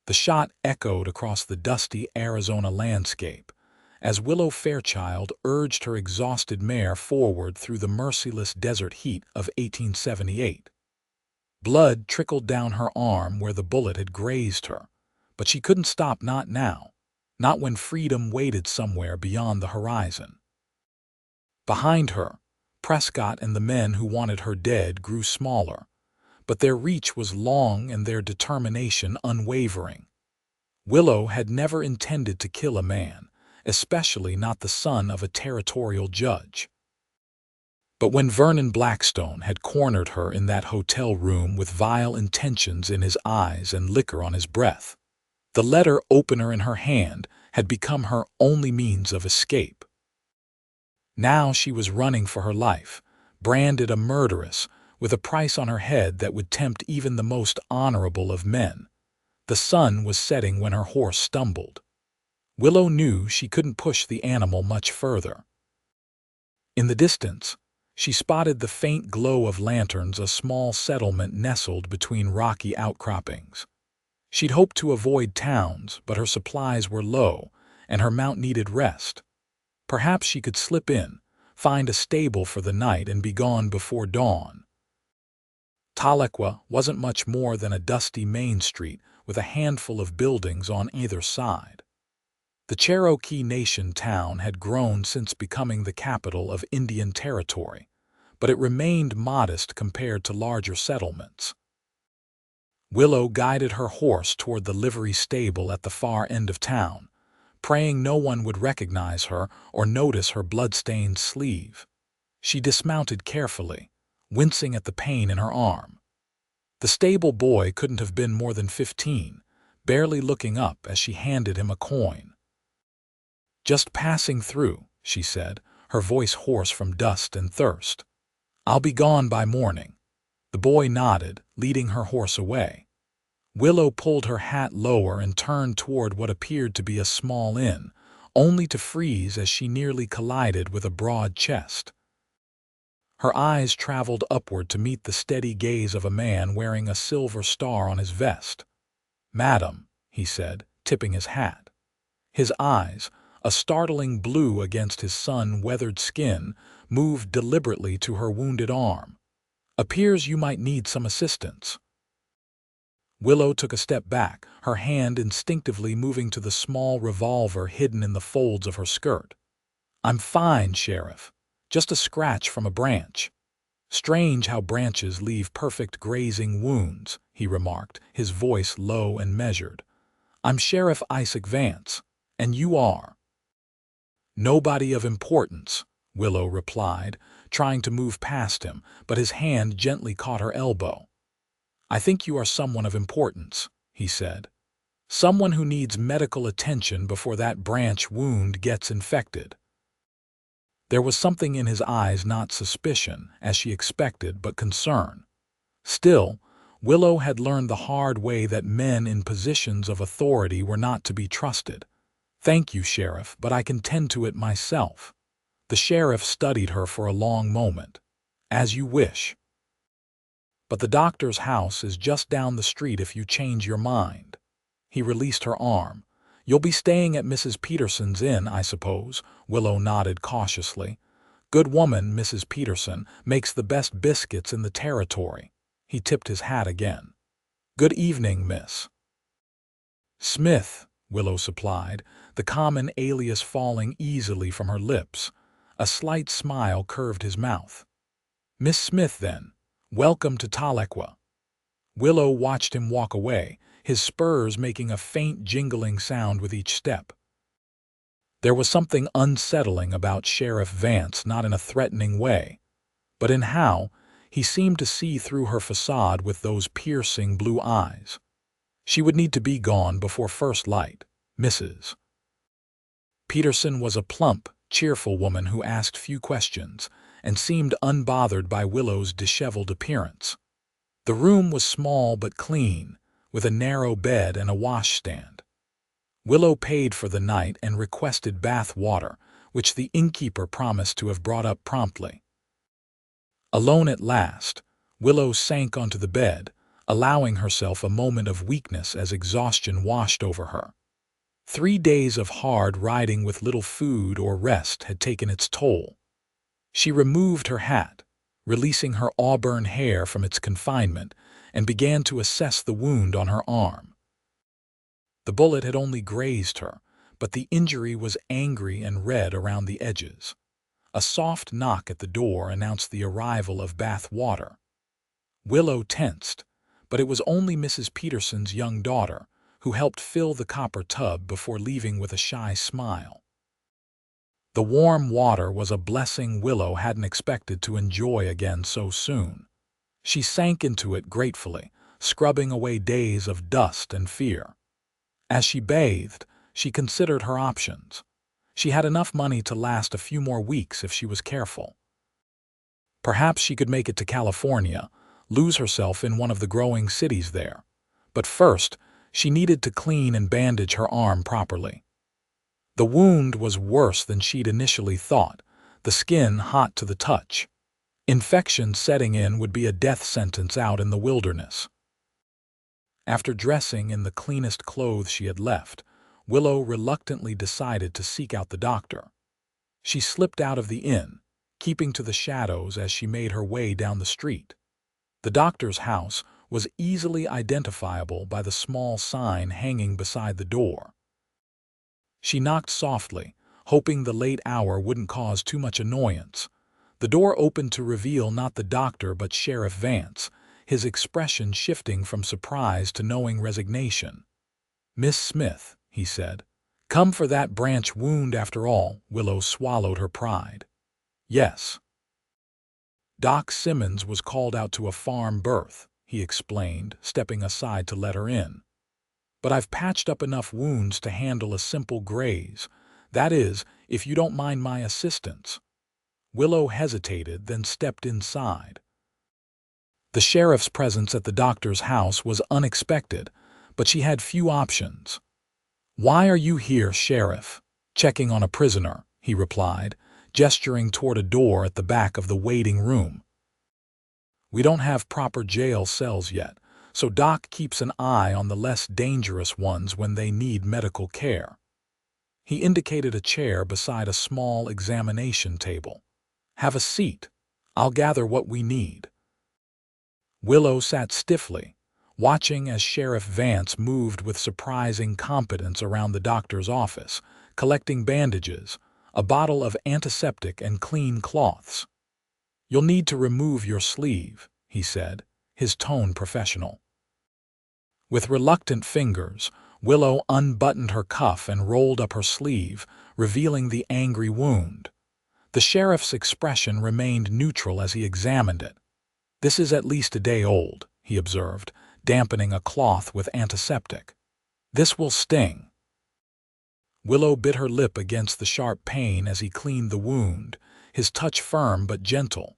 The shot echoed across the dusty Arizona landscape as Willow Fairchild urged her exhausted mare forward through the merciless desert heat of 1878. Blood trickled down her arm where the bullet had grazed her, but she couldn't stop, not now, not when freedom waited somewhere beyond the horizon. Behind her, Prescott and the men who wanted her dead grew smaller, but their reach was long and their determination unwavering. Willow had never intended to kill a man, especially not the son of a territorial judge. But when Vernon Blackstone had cornered her in that hotel room with vile intentions in his eyes and liquor on his breath, the letter opener in her hand had become her only means of escape. Now she was running for her life, branded a murderess, with a price on her head that would tempt even the most honorable of men. The sun was setting when her horse stumbled. Willow knew she couldn't push the animal much further. In the distance, she spotted the faint glow of lanterns, a small settlement nestled between rocky outcroppings. She'd hoped to avoid towns, but her supplies were low, and her mount needed rest. Perhaps she could slip in, find a stable for the night, and be gone before dawn. Tahlequah wasn't much more than a dusty main street with a handful of buildings on either side. The Cherokee Nation town had grown since becoming the capital of Indian Territory, but it remained modest compared to larger settlements. Willow guided her horse toward the livery stable at the far end of town, praying no one would recognize her or notice her blood-stained sleeve. She dismounted carefully, wincing at the pain in her arm. The stable boy couldn't have been more than 15, barely looking up as she handed him a coin. "Just passing through," she said, her voice hoarse from dust and thirst. "I'll be gone by morning." The boy nodded, leading her horse away. Willow pulled her hat lower and turned toward what appeared to be a small inn, only to freeze as she nearly collided with a broad chest. Her eyes traveled upward to meet the steady gaze of a man wearing a silver star on his vest. "Madam," he said, tipping his hat. His eyes, a startling blue against his sun-weathered skin, moved deliberately to her wounded arm. "Appears you might need some assistance." Willow took a step back, her hand instinctively moving to the small revolver hidden in the folds of her skirt. "I'm fine, Sheriff. Just a scratch from a branch." "Strange how branches leave perfect grazing wounds," he remarked, his voice low and measured. "I'm Sheriff Isaac Vance, and you are?" "Nobody of importance," Willow replied, trying to move past him, but his hand gently caught her elbow. "I think you are someone of importance," he said. "Someone who needs medical attention before that branch wound gets infected." There was something in his eyes, not suspicion, as she expected, but concern. Still, Willow had learned the hard way that men in positions of authority were not to be trusted. "Thank you, Sheriff, but I can tend to it myself." The sheriff studied her for a long moment. "As you wish. But the doctor's house is just down the street if you change your mind." He released her arm. "You'll be staying at Mrs. Peterson's inn, I suppose?" Willow nodded cautiously. "Good woman, Mrs. Peterson, makes the best biscuits in the territory." He tipped his hat again. "Good evening, Miss." "Smith," Willow supplied, the common alias falling easily from her lips. A slight smile curved his mouth. "Miss Smith, then. Welcome to Tahlequah." Willow watched him walk away, his spurs making a faint jingling sound with each step. There was something unsettling about Sheriff Vance, not in a threatening way, but in how he seemed to see through her facade with those piercing blue eyes. She would need to be gone before first light. Mrs. Peterson was a plump, cheerful woman who asked few questions and seemed unbothered by Willow's disheveled appearance. The room was small but clean, with a narrow bed and a washstand. Willow paid for the night and requested bath water, which the innkeeper promised to have brought up promptly. Alone at last, Willow sank onto the bed, allowing herself a moment of weakness as exhaustion washed over her. 3 days of hard riding with little food or rest had taken its toll. She removed her hat, releasing her auburn hair from its confinement, and began to assess the wound on her arm. The bullet had only grazed her, but the injury was angry and red around the edges. A soft knock at the door announced the arrival of bath water. Willow tensed, but it was only Mrs. Peterson's young daughter, who helped fill the copper tub before leaving with a shy smile. The warm water was a blessing Willow hadn't expected to enjoy again so soon. She sank into it gratefully, scrubbing away days of dust and fear. As she bathed, she considered her options. She had enough money to last a few more weeks if she was careful. Perhaps she could make it to California, lose herself in one of the growing cities there. But first, she needed to clean and bandage her arm properly. The wound was worse than she'd initially thought, the skin hot to the touch. Infection setting in would be a death sentence out in the wilderness. After dressing in the cleanest clothes she had left, Willow reluctantly decided to seek out the doctor. She slipped out of the inn, keeping to the shadows as she made her way down the street. The doctor's house was easily identifiable by the small sign hanging beside the door. She knocked softly, hoping the late hour wouldn't cause too much annoyance. The door opened to reveal not the doctor but Sheriff Vance, his expression shifting from surprise to knowing resignation. "Miss Smith," he said. "Come for that branch wound after all." Willow swallowed her pride. "Yes." "Doc Simmons was called out to a farm birth," he explained, stepping aside to let her in. "But I've patched up enough wounds to handle a simple graze. That is, if you don't mind my assistance." Willow hesitated, then stepped inside. The sheriff's presence at the doctor's house was unexpected, but she had few options. "Why are you here, Sheriff?" "Checking on a prisoner," he replied, gesturing toward a door at the back of the waiting room. "We don't have proper jail cells yet, so Doc keeps an eye on the less dangerous ones when they need medical care." He indicated a chair beside a small examination table. "Have a seat. I'll gather what we need." Willow sat stiffly, watching as Sheriff Vance moved with surprising competence around the doctor's office, collecting bandages, a bottle of antiseptic and clean cloths. "You'll need to remove your sleeve," he said, his tone professional. With reluctant fingers, Willow unbuttoned her cuff and rolled up her sleeve, revealing the angry wound. The sheriff's expression remained neutral as he examined it. "This is at least a day old," he observed, dampening a cloth with antiseptic. "This will sting." Willow bit her lip against the sharp pain as he cleaned the wound, his touch firm but gentle.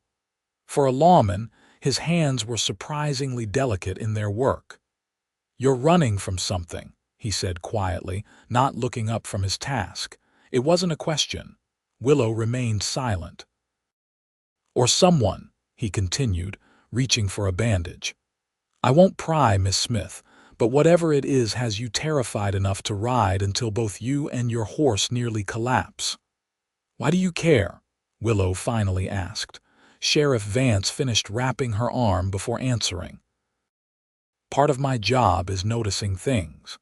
For a lawman, his hands were surprisingly delicate in their work. "You're running from something," he said quietly, not looking up from his task. It wasn't a question. Willow remained silent. "Or someone," he continued, reaching for a bandage. "I won't pry, Miss Smith, but whatever it is has you terrified enough to ride until both you and your horse nearly collapse." "Why do you care?" Willow finally asked. Sheriff Vance finished wrapping her arm before answering. "Part of my job is noticing things.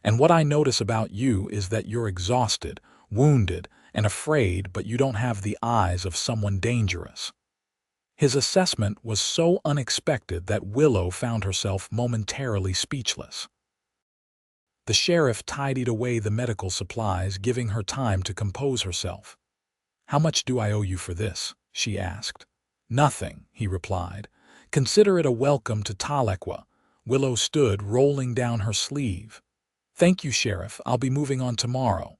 And what I notice about you is that you're exhausted, wounded, and afraid, but you don't have the eyes of someone dangerous." His assessment was so unexpected that Willow found herself momentarily speechless. The sheriff tidied away the medical supplies, giving her time to compose herself. "How much do I owe you for this?" she asked. "Nothing," he replied. "Consider it a welcome to Tahlequah." Willow stood, rolling down her sleeve. "Thank you, Sheriff. I'll be moving on tomorrow."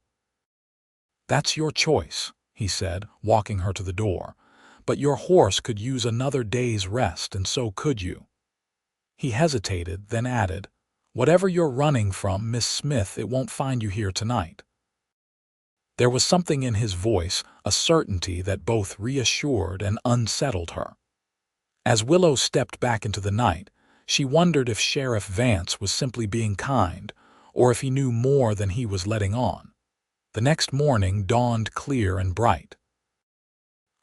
"That's your choice," he said, walking her to the door. "But your horse could use another day's rest, and so could you." He hesitated, then added, "Whatever you're running from, Miss Smith, it won't find you here tonight." There was something in his voice, a certainty that both reassured and unsettled her. As Willow stepped back into the night, She wondered if Sheriff Vance was simply being kind, or if he knew more than he was letting on. The next morning dawned clear and bright.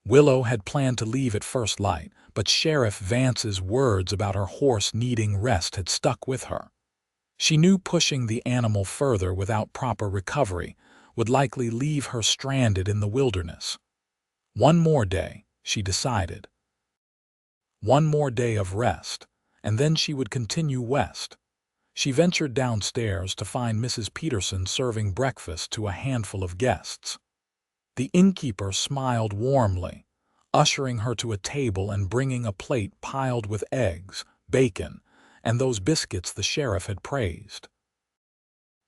Willow had planned to leave at first light, but Sheriff Vance's words about her horse needing rest had stuck with her. She knew pushing the animal further without proper recovery would likely leave her stranded in the wilderness. One more day, she decided. One more day of rest, and then she would continue west. She ventured downstairs to find Mrs. Peterson serving breakfast to a handful of guests. The innkeeper smiled warmly, ushering her to a table and bringing a plate piled with eggs, bacon, and those biscuits the sheriff had praised.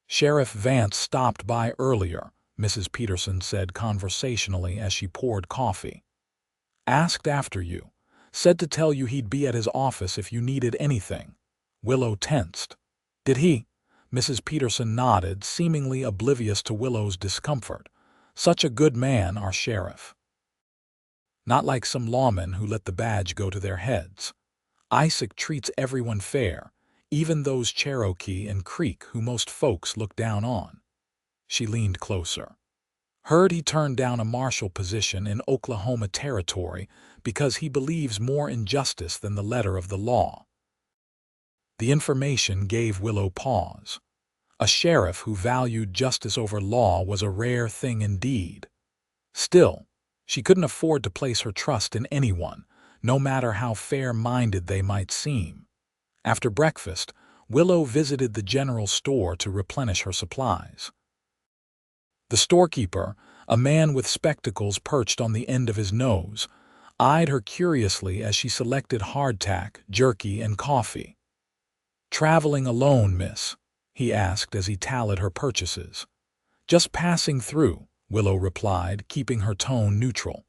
"Sheriff Vance stopped by earlier," Mrs. Peterson said conversationally as she poured coffee. "Asked after you. Said to tell you he'd be at his office if you needed anything." Willow tensed. "Did he?" Mrs. Peterson nodded, seemingly oblivious to Willow's discomfort. "Such a good man, our sheriff. Not like some lawmen who let the badge go to their heads. Isaac treats everyone fair, even those Cherokee and Creek who most folks look down on." She leaned closer. "Heard he turned down a marshal position in Oklahoma Territory because he believes more in justice than the letter of the law." The information gave Willow pause. A sheriff who valued justice over law was a rare thing indeed. Still, she couldn't afford to place her trust in anyone, no matter how fair-minded they might seem. After breakfast, Willow visited the general store to replenish her supplies. The storekeeper, a man with spectacles perched on the end of his nose, eyed her curiously as she selected hardtack, jerky, and coffee. "Traveling alone, miss?" he asked as he tallied her purchases. "Just passing through," Willow replied, keeping her tone neutral.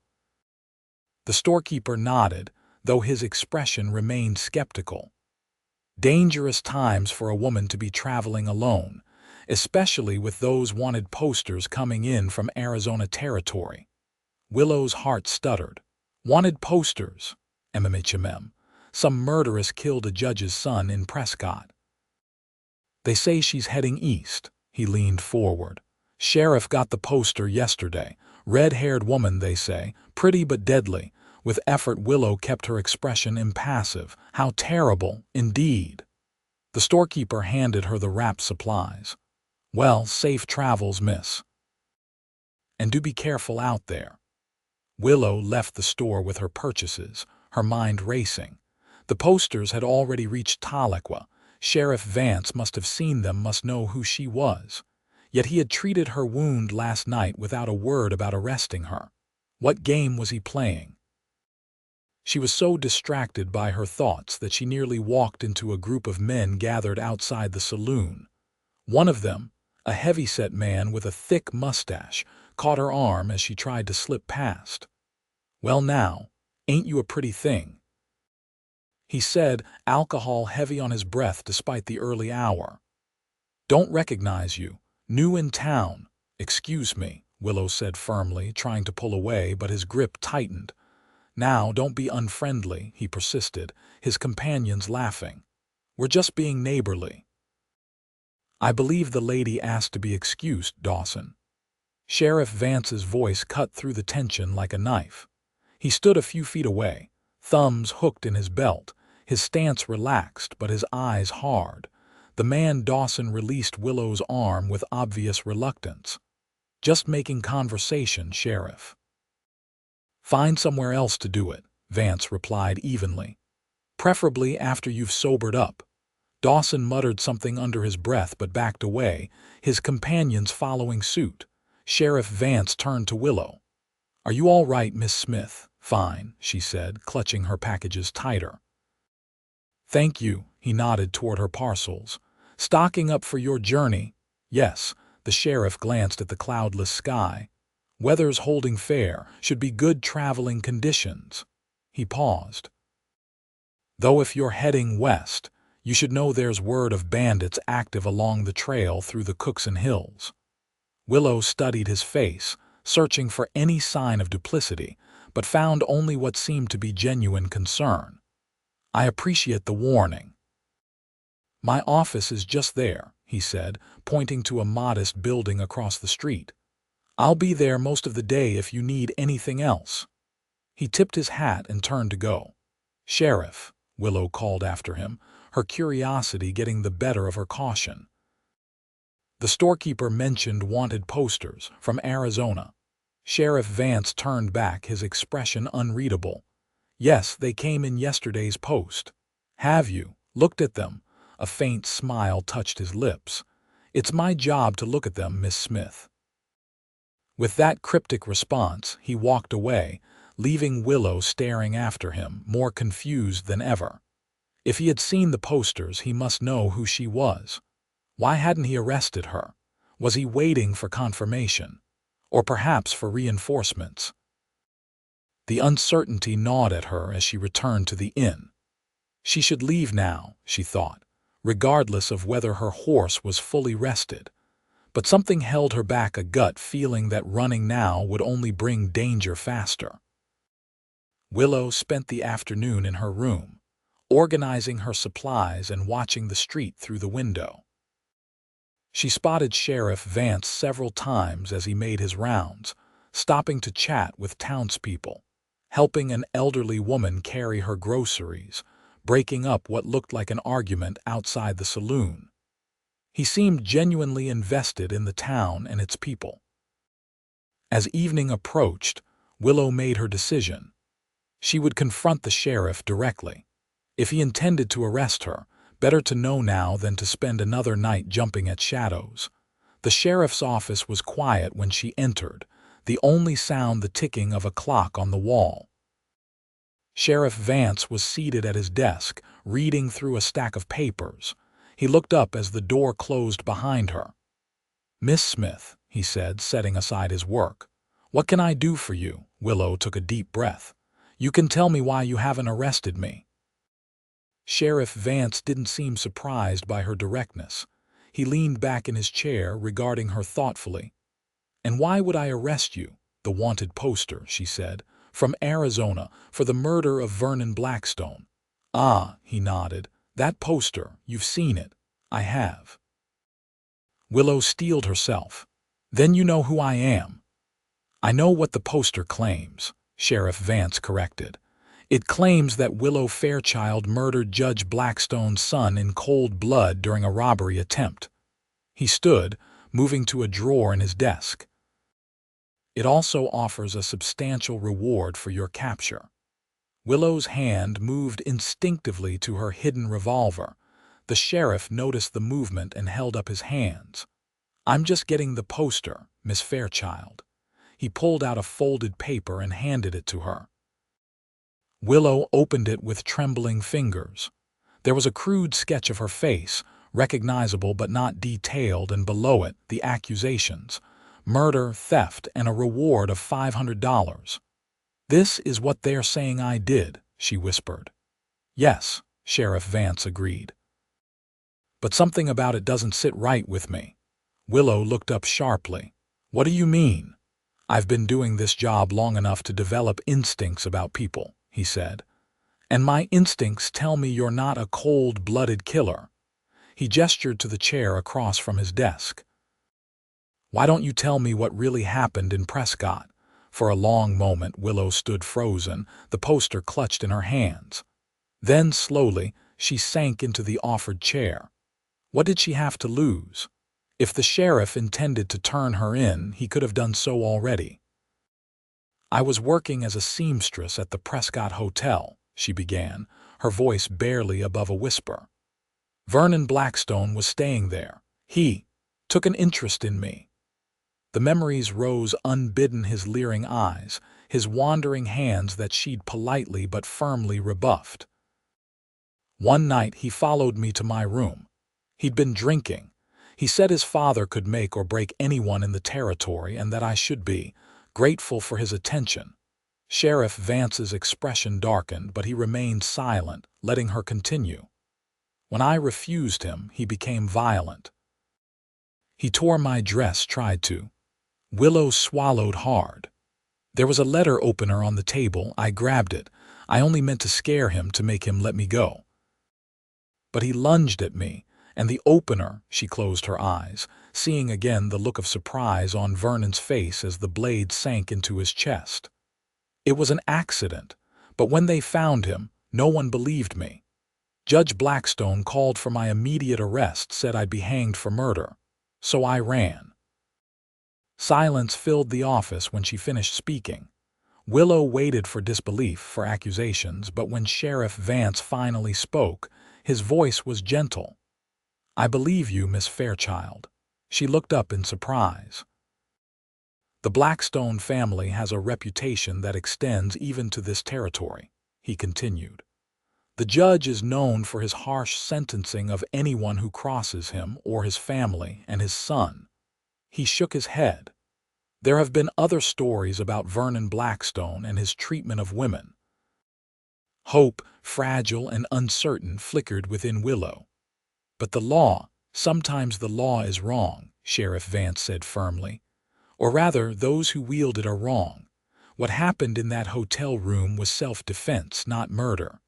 The storekeeper nodded, though his expression remained skeptical. Dangerous times for a woman to be traveling alone, especially with those wanted posters coming in from Arizona Territory. Willow's heart stuttered. Wanted posters? MMHMM. Some murderess killed a judge's son in Prescott. "They say she's heading east." He leaned forward. "Sheriff got the poster yesterday. Red-haired woman, they say. Pretty but deadly." With effort, Willow kept her expression impassive. "How terrible, indeed." The storekeeper handed her the wrapped supplies. "Well, safe travels, miss. And do be careful out there." Willow left the store with her purchases, her mind racing. The posters had already reached Tahlequah. Sheriff Vance must have seen them, must know who she was. Yet he had treated her wound last night without a word about arresting her. What game was he playing? She was so distracted by her thoughts that she nearly walked into a group of men gathered outside the saloon. One of them, a heavy-set man with a thick mustache, caught her arm as she tried to slip past. "Well now, ain't you a pretty thing?" he said, alcohol heavy on his breath despite the early hour. "Don't recognize you. New in town." "Excuse me," Willow said firmly, trying to pull away, but his grip tightened. "Now, don't be unfriendly," he persisted, his companions laughing. "We're just being neighborly." "I believe the lady asked to be excused, Dawson." Sheriff Vance's voice cut through the tension like a knife. He stood a few feet away, thumbs hooked in his belt, his stance relaxed but his eyes hard. The man Dawson released Willow's arm with obvious reluctance. "Just making conversation, Sheriff." "Find somewhere else to do it," Vance replied evenly. "Preferably after you've sobered up." Dawson muttered something under his breath but backed away, his companions following suit. Sheriff Vance turned to Willow. "Are you all right, Miss Smith?" "Fine," she said, clutching her packages tighter. "Thank you," he nodded toward her parcels. "Stocking up for your journey?" "Yes." The sheriff glanced at the cloudless sky. "Weather's holding fair, should be good traveling conditions." He paused. "Though if you're heading west, you should know there's word of bandits active along the trail through the Cookson Hills." Willow studied his face, searching for any sign of duplicity, but found only what seemed to be genuine concern. "I appreciate the warning." "My office is just there," he said, pointing to a modest building across the street. "I'll be there most of the day if you need anything else." He tipped his hat and turned to go. "Sheriff," Willow called after him, her curiosity getting the better of her caution. The storekeeper mentioned wanted posters from Arizona. Sheriff Vance turned back, his expression unreadable. "Yes, they came in yesterday's post." "Have you looked at them?" A faint smile touched his lips. "It's my job to look at them, Miss Smith." With that cryptic response, he walked away, leaving Willow staring after him, more confused than ever. If he had seen the posters, he must know who she was. Why hadn't he arrested her? Was he waiting for confirmation? Or perhaps for reinforcements? The uncertainty gnawed at her as she returned to the inn. She should leave now, she thought, regardless of whether her horse was fully rested. But something held her back, a gut feeling that running now would only bring danger faster. Willow spent the afternoon in her room, organizing her supplies and watching the street through the window. She spotted Sheriff Vance several times as he made his rounds, stopping to chat with townspeople, helping an elderly woman carry her groceries, breaking up what looked like an argument outside the saloon. He seemed genuinely invested in the town and its people. As evening approached, Willow made her decision. She would confront the sheriff directly. If he intended to arrest her, better to know now than to spend another night jumping at shadows. The sheriff's office was quiet when she entered, the only sound the ticking of a clock on the wall. Sheriff Vance was seated at his desk, reading through a stack of papers. He looked up as the door closed behind her. "Miss Smith," he said, setting aside his work. "What can I do for you?" Willow took a deep breath. "You can tell me why you haven't arrested me." Sheriff Vance didn't seem surprised by her directness. He leaned back in his chair, regarding her thoughtfully. "And why would I arrest you?" "The wanted poster," she said, "from Arizona, for the murder of Vernon Blackstone." "Ah," he nodded. "That poster, you've seen it." "I have." Willow steeled herself. "Then you know who I am." "I know what the poster claims," Sheriff Vance corrected. "It claims that Willow Fairchild murdered Judge Blackstone's son in cold blood during a robbery attempt." He stood, moving to a drawer in his desk. "It also offers a substantial reward for your capture." Willow's hand moved instinctively to her hidden revolver. The sheriff noticed the movement and held up his hands. "I'm just getting the poster, Miss Fairchild." He pulled out a folded paper and handed it to her. Willow opened it with trembling fingers. There was a crude sketch of her face, recognizable but not detailed, and below it the accusations: murder, theft, and a reward of $500. "This is what they're saying I did," she whispered. "Yes," Sheriff Vance agreed. "But something about it doesn't sit right with me." Willow looked up sharply. "What do you mean?" "I've been doing this job long enough to develop instincts about people," he said. "And my instincts tell me you're not a cold-blooded killer." He gestured to the chair across from his desk. "Why don't you tell me what really happened in Prescott?" For a long moment, Willow stood frozen, the poster clutched in her hands. Then, slowly, she sank into the offered chair. What did she have to lose? If the sheriff intended to turn her in, he could have done so already. "I was working as a seamstress at the Prescott Hotel," she began, her voice barely above a whisper. "Vernon Blackstone was staying there. He took an interest in me." The memories rose unbidden, his leering eyes, his wandering hands that she'd politely but firmly rebuffed. "One night he followed me to my room. He'd been drinking. He said his father could make or break anyone in the territory and that I should be grateful for his attention." Sheriff Vance's expression darkened, but he remained silent, letting her continue. "When I refused him, he became violent. He tore my dress, tried to." Willow swallowed hard. "There was a letter opener on the table. I grabbed it. I only meant to scare him, to make him let me go. But he lunged at me, And the opener, she closed her eyes, seeing again the look of surprise on Vernon's face as the blade sank into his chest. It was an accident, but when they found him, no one believed me. Judge Blackstone called for my immediate arrest, said I'd be hanged for murder. So I ran. Silence filled the office when she finished speaking. Willow waited for disbelief for accusations, but when Sheriff Vance finally spoke, his voice was gentle. "I believe you, Miss Fairchild." She looked up in surprise. "The Blackstone family has a reputation that extends even to this territory," he continued. "The judge is known for his harsh sentencing of anyone who crosses him or his family and his son." He shook his head. "There have been other stories about Vernon Blackstone and his treatment of women." Hope, fragile and uncertain, flickered within Willow. "But the law, sometimes the law is wrong," Sheriff Vance said firmly. "Or rather, those who wield it are wrong. What happened in that hotel room was self-defense, not murder."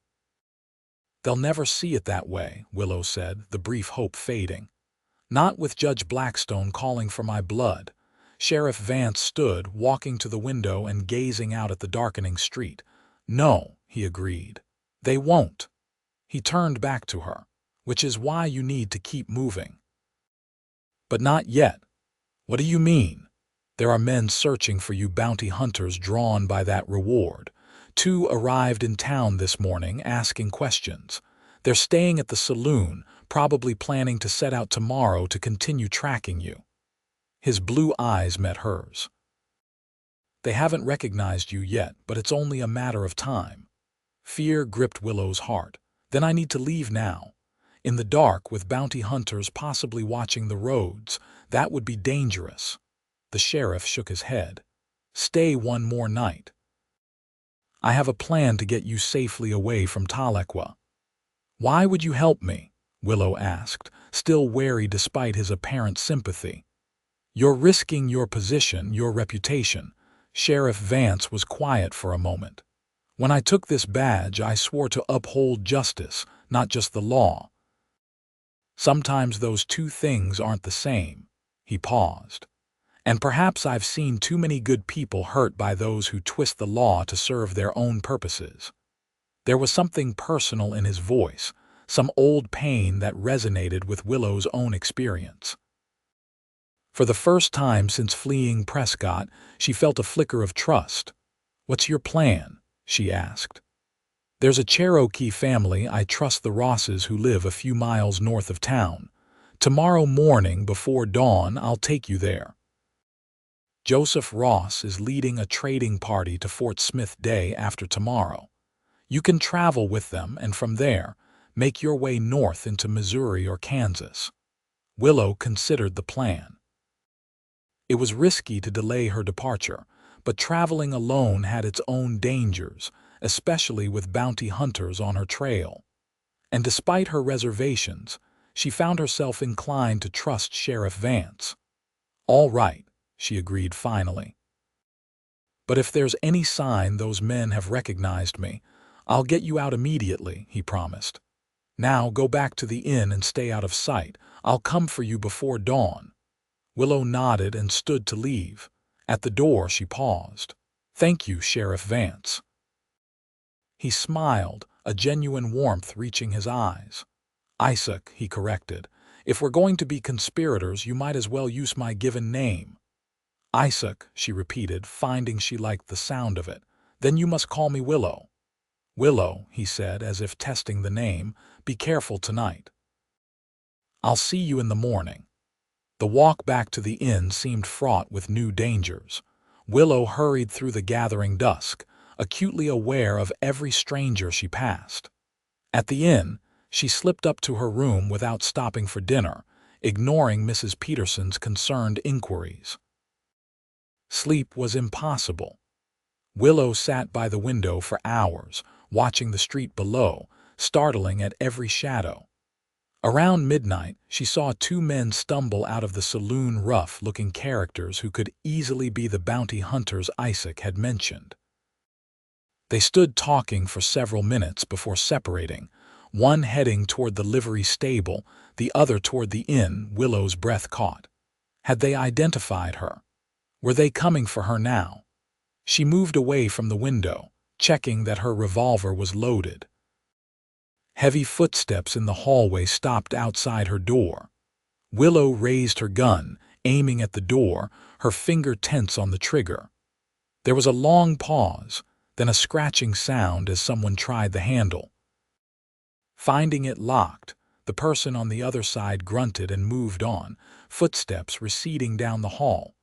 "They'll never see it that way," Willow said, the brief hope fading. "Not with Judge Blackstone calling for my blood." Sheriff Vance stood, walking to the window and gazing out at the darkening street. "No," he agreed. "They won't." He turned back to her. "Which is why you need to keep moving." "But not yet." "What do you mean?" "There are men searching for you, bounty hunters drawn by that reward. 2 arrived in town this morning asking questions. They're staying at the saloon, probably planning to set out tomorrow to continue tracking you." His blue eyes met hers. "They haven't recognized you yet, but it's only a matter of time." Fear gripped Willow's heart. "Then I need to leave now. In the dark, with bounty hunters possibly watching the roads, that would be dangerous." The sheriff shook his head. "Stay one more night. I have a plan to get you safely away from Tahlequah." "Why would you help me?" Willow asked, still wary despite his apparent sympathy. "You're risking your position, your reputation." Sheriff Vance was quiet for a moment. "When I took this badge, I swore to uphold justice, not just the law. Sometimes those two things aren't the same." He paused. "And perhaps I've seen too many good people hurt by those who twist the law to serve their own purposes." There was something personal in his voice, some old pain that resonated with Willow's own experience. For the first time since fleeing Prescott, she felt a flicker of trust. "What's your plan?" she asked. "There's a Cherokee family I trust, the Rosses, who live a few miles north of town. Tomorrow morning before dawn, I'll take you there. Joseph Ross is leading a trading party to Fort Smith day after tomorrow. You can travel with them and from there, make your way north into Missouri or Kansas." Willow considered the plan. It was risky to delay her departure, but traveling alone had its own dangers, especially with bounty hunters on her trail. And despite her reservations, she found herself inclined to trust Sheriff Vance. "All right," she agreed finally. "But if there's any sign those men have recognized me, I'll get you out immediately," he promised. "Now go back to the inn and stay out of sight. I'll come for you before dawn." Willow nodded and stood to leave. At the door she paused. "Thank you, Sheriff Vance." He smiled, a genuine warmth reaching his eyes. "Isaac," he corrected. "If we're going to be conspirators, you might as well use my given name." "Isaac," she repeated, finding she liked the sound of it. "Then you must call me Willow." "Willow," he said, as if testing the name. "Be careful tonight." "I'll see you in the morning." The walk back to the inn seemed fraught with new dangers. Willow hurried through the gathering dusk, acutely aware of every stranger she passed. At the inn, she slipped up to her room without stopping for dinner, ignoring Mrs. Peterson's concerned inquiries. Sleep was impossible. Willow sat by the window for hours, watching the street below, startling at every shadow. Around midnight, she saw 2 men stumble out of the saloon, rough-looking characters who could easily be the bounty hunters Isaac had mentioned. They stood talking for several minutes before separating, one heading toward the livery stable, the other toward the inn. Willow's breath caught. Had they identified her? Were they coming for her now? She moved away from the window, checking that her revolver was loaded. Heavy footsteps in the hallway stopped outside her door. Willow raised her gun, aiming at the door, her finger tense on the trigger. There was a long pause, then a scratching sound as someone tried the handle. Finding it locked, the person on the other side grunted and moved on, footsteps receding down the hall.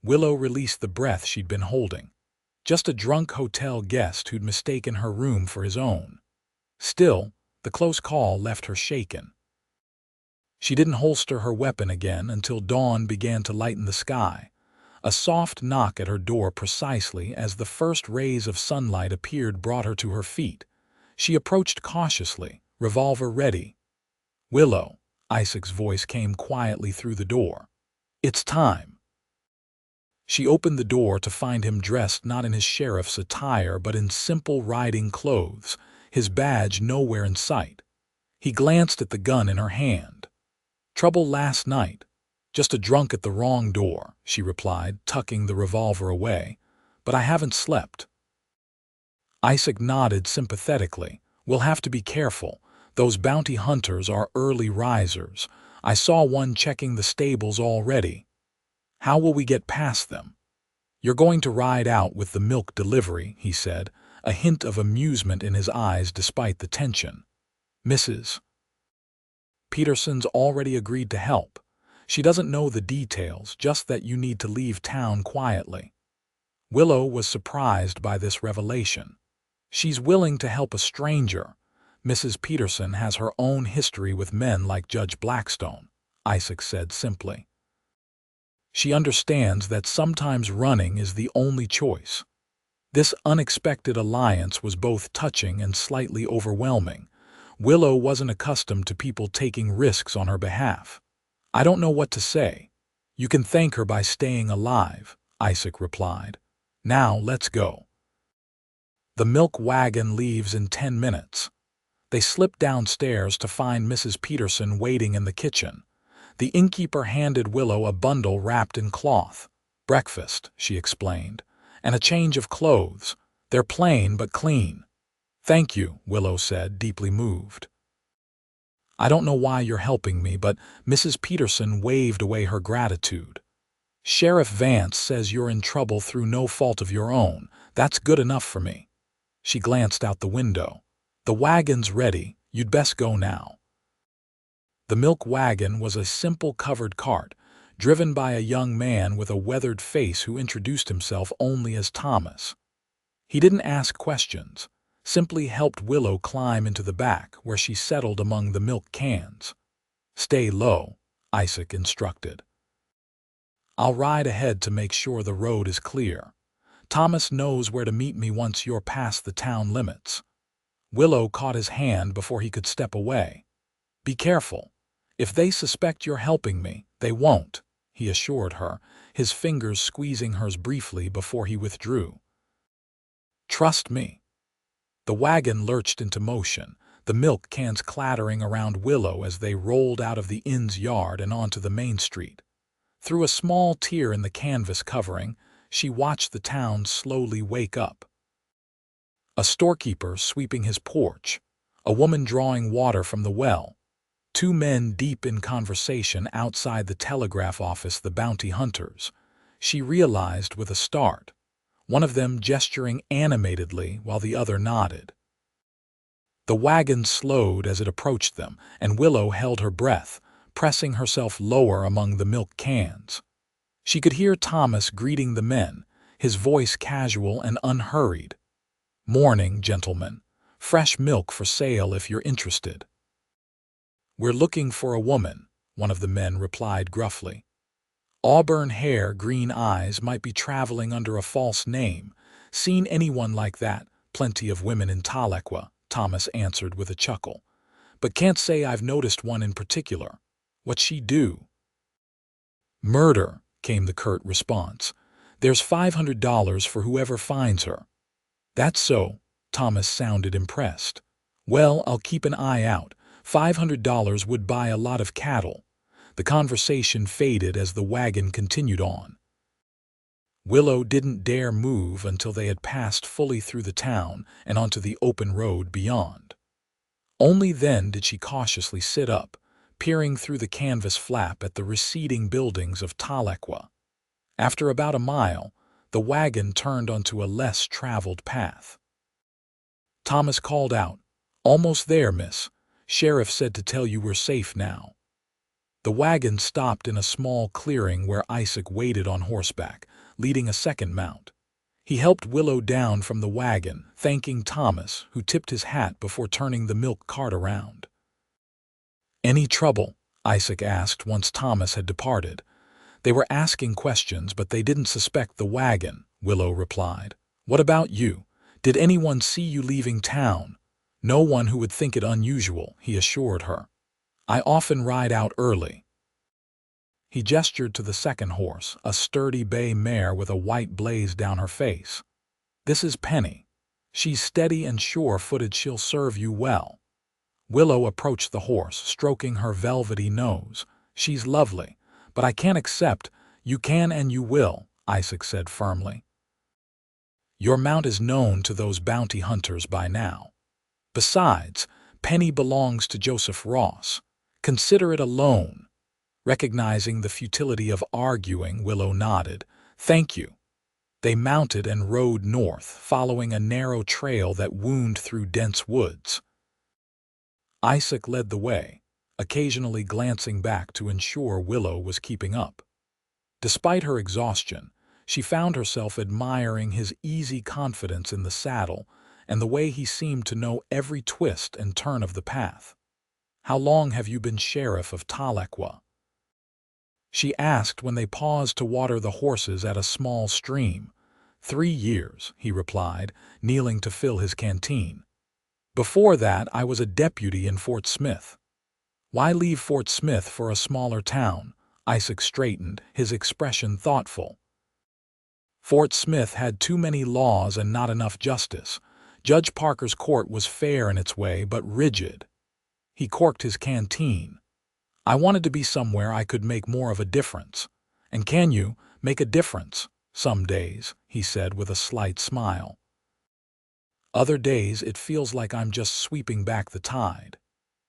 Willow released the breath she'd been holding. Just a drunk hotel guest who'd mistaken her room for his own. Still, the close call left her shaken. She didn't holster her weapon again until dawn began to lighten the sky. A soft knock at her door precisely as the first rays of sunlight appeared brought her to her feet. She approached cautiously, revolver ready. "Willow," Isaac's voice came quietly through the door. "It's time." She opened the door to find him dressed not in his sheriff's attire but in simple riding clothes, his badge nowhere in sight. He glanced at the gun in her hand. "Trouble last night. Just a drunk at the wrong door," she replied, tucking the revolver away. "But I haven't slept." Isaac nodded sympathetically. "We'll have to be careful. Those bounty hunters are early risers. I saw one checking the stables already." "How will we get past them?" "You're going to ride out with the milk delivery," he said, a hint of amusement in his eyes despite the tension. "Mrs. Peterson's already agreed to help. She doesn't know the details, just that you need to leave town quietly." Willow was surprised by this revelation. "She's willing to help a stranger. Mrs. Peterson has her own history with men like Judge Blackstone," Isaac said simply. "She understands that sometimes running is the only choice." This unexpected alliance was both touching and slightly overwhelming. Willow wasn't accustomed to people taking risks on her behalf. "I don't know what to say. You can thank her by staying alive," Isaac replied. "Now let's go." The milk wagon leaves in 10 minutes. They slip downstairs to find Mrs. Peterson waiting in the kitchen. The innkeeper handed Willow a bundle wrapped in cloth. "Breakfast," she explained, "and a change of clothes. They're plain but clean." "Thank you," Willow said, deeply moved. "I don't know why you're helping me, but—" Mrs. Peterson waved away her gratitude. "Sheriff Vance says you're in trouble through no fault of your own. That's good enough for me." She glanced out the window. "The wagon's ready. You'd best go now." The milk wagon was a simple covered cart, driven by a young man with a weathered face who introduced himself only as Thomas. He didn't ask questions, simply helped Willow climb into the back, where she settled among the milk cans. "Stay low," Isaac instructed. "I'll ride ahead to make sure the road is clear. Thomas knows where to meet me once you're past the town limits." Willow caught his hand before he could step away. "Be careful. If they suspect you're helping me, they won't," he assured her, his fingers squeezing hers briefly before he withdrew. "Trust me." The wagon lurched into motion, the milk cans clattering around Willow as they rolled out of the inn's yard and onto the main street. Through a small tear in the canvas covering, she watched the town slowly wake up. A storekeeper sweeping his porch, a woman drawing water from the well, 2 men deep in conversation outside the telegraph office, the bounty hunters. She realized with a start, one of them gesturing animatedly while the other nodded. The wagon slowed as it approached them, and Willow held her breath, pressing herself lower among the milk cans. She could hear Thomas greeting the men, his voice casual and unhurried. "Morning, gentlemen. Fresh milk for sale if you're interested." "We're looking for a woman," one of the men replied gruffly. "Auburn hair, green eyes, might be traveling under a false name. Seen anyone like that? Plenty of women in Tahlequah," Thomas answered with a chuckle. "But can't say I've noticed one in particular. What's she do?" "Murder," came the curt response. "There's $500 for whoever finds her." "That's so," Thomas sounded impressed. Well, I'll keep an eye out. $500 would buy a lot of cattle. The conversation faded as the wagon continued on. Willow didn't dare move until they had passed fully through the town and onto the open road beyond. Only then did she cautiously sit up, peering through the canvas flap at the receding buildings of Tahlequah. After about a mile, the wagon turned onto a less traveled path. Thomas called out, "Almost there, miss. Sheriff said to tell you we're safe now." The wagon stopped in a small clearing where Isaac waited on horseback, leading a second mount. He helped Willow down from the wagon, thanking Thomas, who tipped his hat before turning the milk cart around. "Any trouble?" Isaac asked once Thomas had departed. "They were asking questions, but they didn't suspect the wagon," Willow replied. "What about you? Did anyone see you leaving town?" "No one who would think it unusual," he assured her. "I often ride out early." He gestured to the second horse, a sturdy bay mare with a white blaze down her face. "This is Penny. She's steady and sure-footed. She'll serve you well." Willow approached the horse, stroking her velvety nose. "She's lovely, but I can't accept—" "You can and you will," Isaac said firmly. "Your mount is known to those bounty hunters by now. Besides, Penny belongs to Joseph Ross. Consider it a loan." Recognizing the futility of arguing, Willow nodded. "Thank you." They mounted and rode north, following a narrow trail that wound through dense woods. Isaac led the way, occasionally glancing back to ensure Willow was keeping up. Despite her exhaustion, she found herself admiring his easy confidence in the saddle and the way he seemed to know every twist and turn of the path. "How long have you been sheriff of Tahlequah?" she asked when they paused to water the horses at a small stream. 3 years, he replied, kneeling to fill his canteen. "Before that, I was a deputy in Fort Smith." "Why leave Fort Smith for a smaller town?" Isaac straightened, his expression thoughtful. "Fort Smith had too many laws and not enough justice. Judge Parker's court was fair in its way, but rigid." He corked his canteen. "I wanted to be somewhere I could make more of a difference." "And can you make a difference?" "Some days," he said with a slight smile. "Other days it feels like I'm just sweeping back the tide."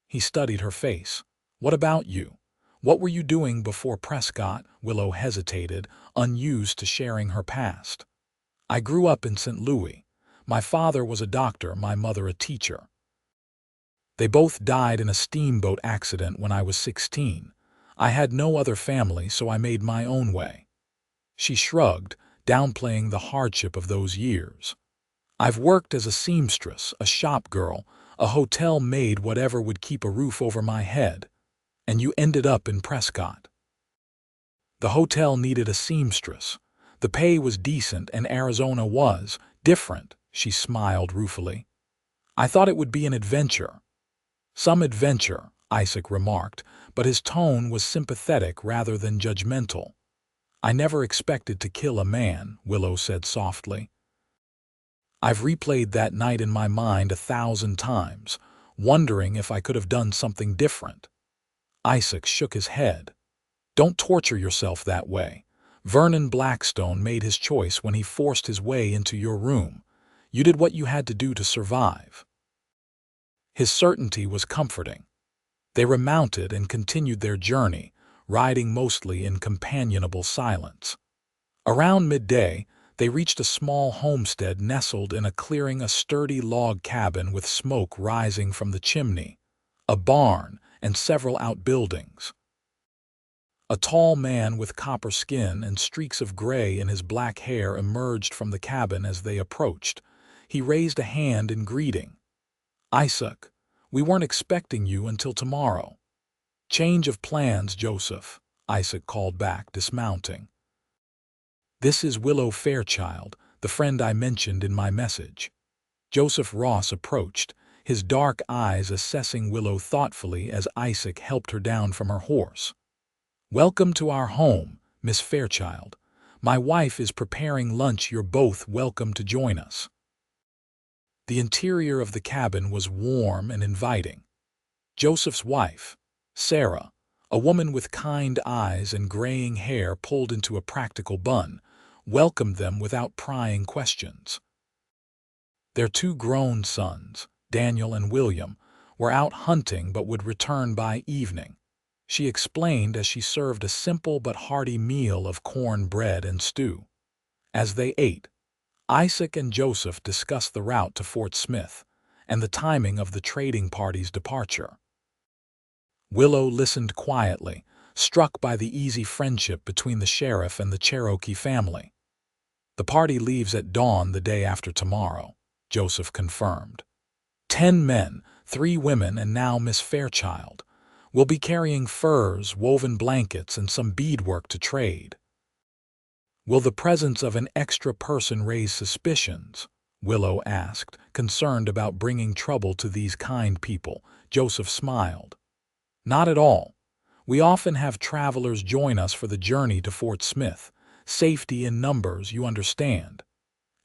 He studied her face. "What about you? What were you doing before Prescott?" Willow hesitated, unused to sharing her past. "I grew up in St. Louis. My father was a doctor, my mother a teacher. They both died in a steamboat accident when I was 16. I had no other family, so I made my own way." She shrugged, downplaying the hardship of those years. "I've worked as a seamstress, a shop girl, a hotel maid, whatever would keep a roof over my head. And you ended up in Prescott." "The hotel needed a seamstress. The pay was decent and Arizona was different," she smiled ruefully. "I thought it would be an adventure." "Some adventure," Isaac remarked, but his tone was sympathetic rather than judgmental. "I never expected to kill a man," Willow said softly. "I've replayed that night in my mind 1,000 times, wondering if I could have done something different." Isaac shook his head. "Don't torture yourself that way. Vernon Blackstone made his choice when he forced his way into your room. You did what you had to do to survive." His certainty was comforting. They remounted and continued their journey, riding mostly in companionable silence. Around midday, they reached a small homestead nestled in a clearing, a sturdy log cabin with smoke rising from the chimney, a barn, and several outbuildings. A tall man with copper skin and streaks of gray in his black hair emerged from the cabin as they approached. He raised a hand in greeting. "Isaac, we weren't expecting you until tomorrow." "Change of plans, Joseph," Isaac called back, dismounting. "This is Willow Fairchild, the friend I mentioned in my message." Joseph Ross approached, his dark eyes assessing Willow thoughtfully as Isaac helped her down from her horse. "Welcome to our home, Miss Fairchild. My wife is preparing lunch. You're both welcome to join us." The interior of the cabin was warm and inviting. Joseph's wife, Sarah, a woman with kind eyes and graying hair pulled into a practical bun, welcomed them without prying questions. Their two grown sons, Daniel and William, were out hunting but would return by evening. She explained as she served a simple but hearty meal of corn bread and stew. As they ate, Isaac and Joseph discussed the route to Fort Smith and the timing of the trading party's departure. Willow listened quietly, struck by the easy friendship between the sheriff and the Cherokee family. "The party leaves at dawn the day after tomorrow," Joseph confirmed. 10 men, 3 women, and now Miss Fairchild. We'll be carrying furs, woven blankets, and some beadwork to trade. Will the presence of an extra person raise suspicions? Willow asked, concerned about bringing trouble to these kind people. Joseph smiled. Not at all. We often have travelers join us for the journey to Fort Smith. Safety in numbers, you understand.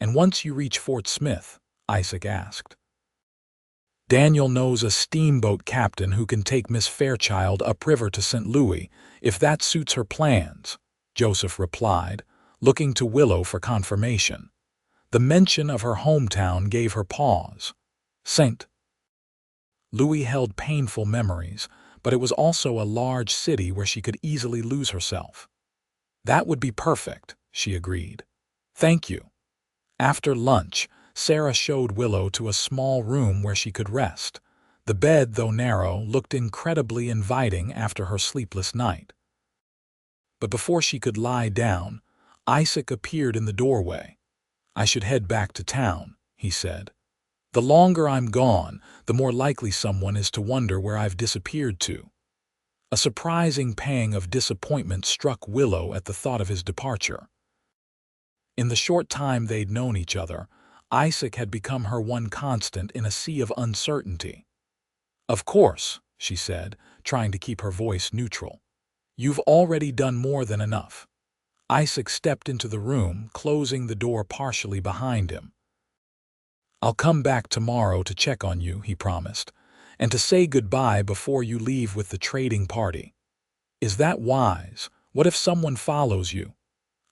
And once you reach Fort Smith, Isaac asked. Daniel knows a steamboat captain who can take Miss Fairchild upriver to St. Louis, if that suits her plans, Joseph replied, looking to Willow for confirmation. The mention of her hometown gave her pause. St. Louis held painful memories, but it was also a large city where she could easily lose herself. That would be perfect, she agreed. Thank you. After lunch, Sarah showed Willow to a small room where she could rest. The bed, though narrow, looked incredibly inviting after her sleepless night. But before she could lie down, Isaac appeared in the doorway. I should head back to town, he said. The longer I'm gone, the more likely someone is to wonder where I've disappeared to. A surprising pang of disappointment struck Willow at the thought of his departure. In the short time they'd known each other, Isaac had become her one constant in a sea of uncertainty. Of course, she said, trying to keep her voice neutral. You've already done more than enough. Isaac stepped into the room, closing the door partially behind him. I'll come back tomorrow to check on you, he promised, and to say goodbye before you leave with the trading party. Is that wise? What if someone follows you?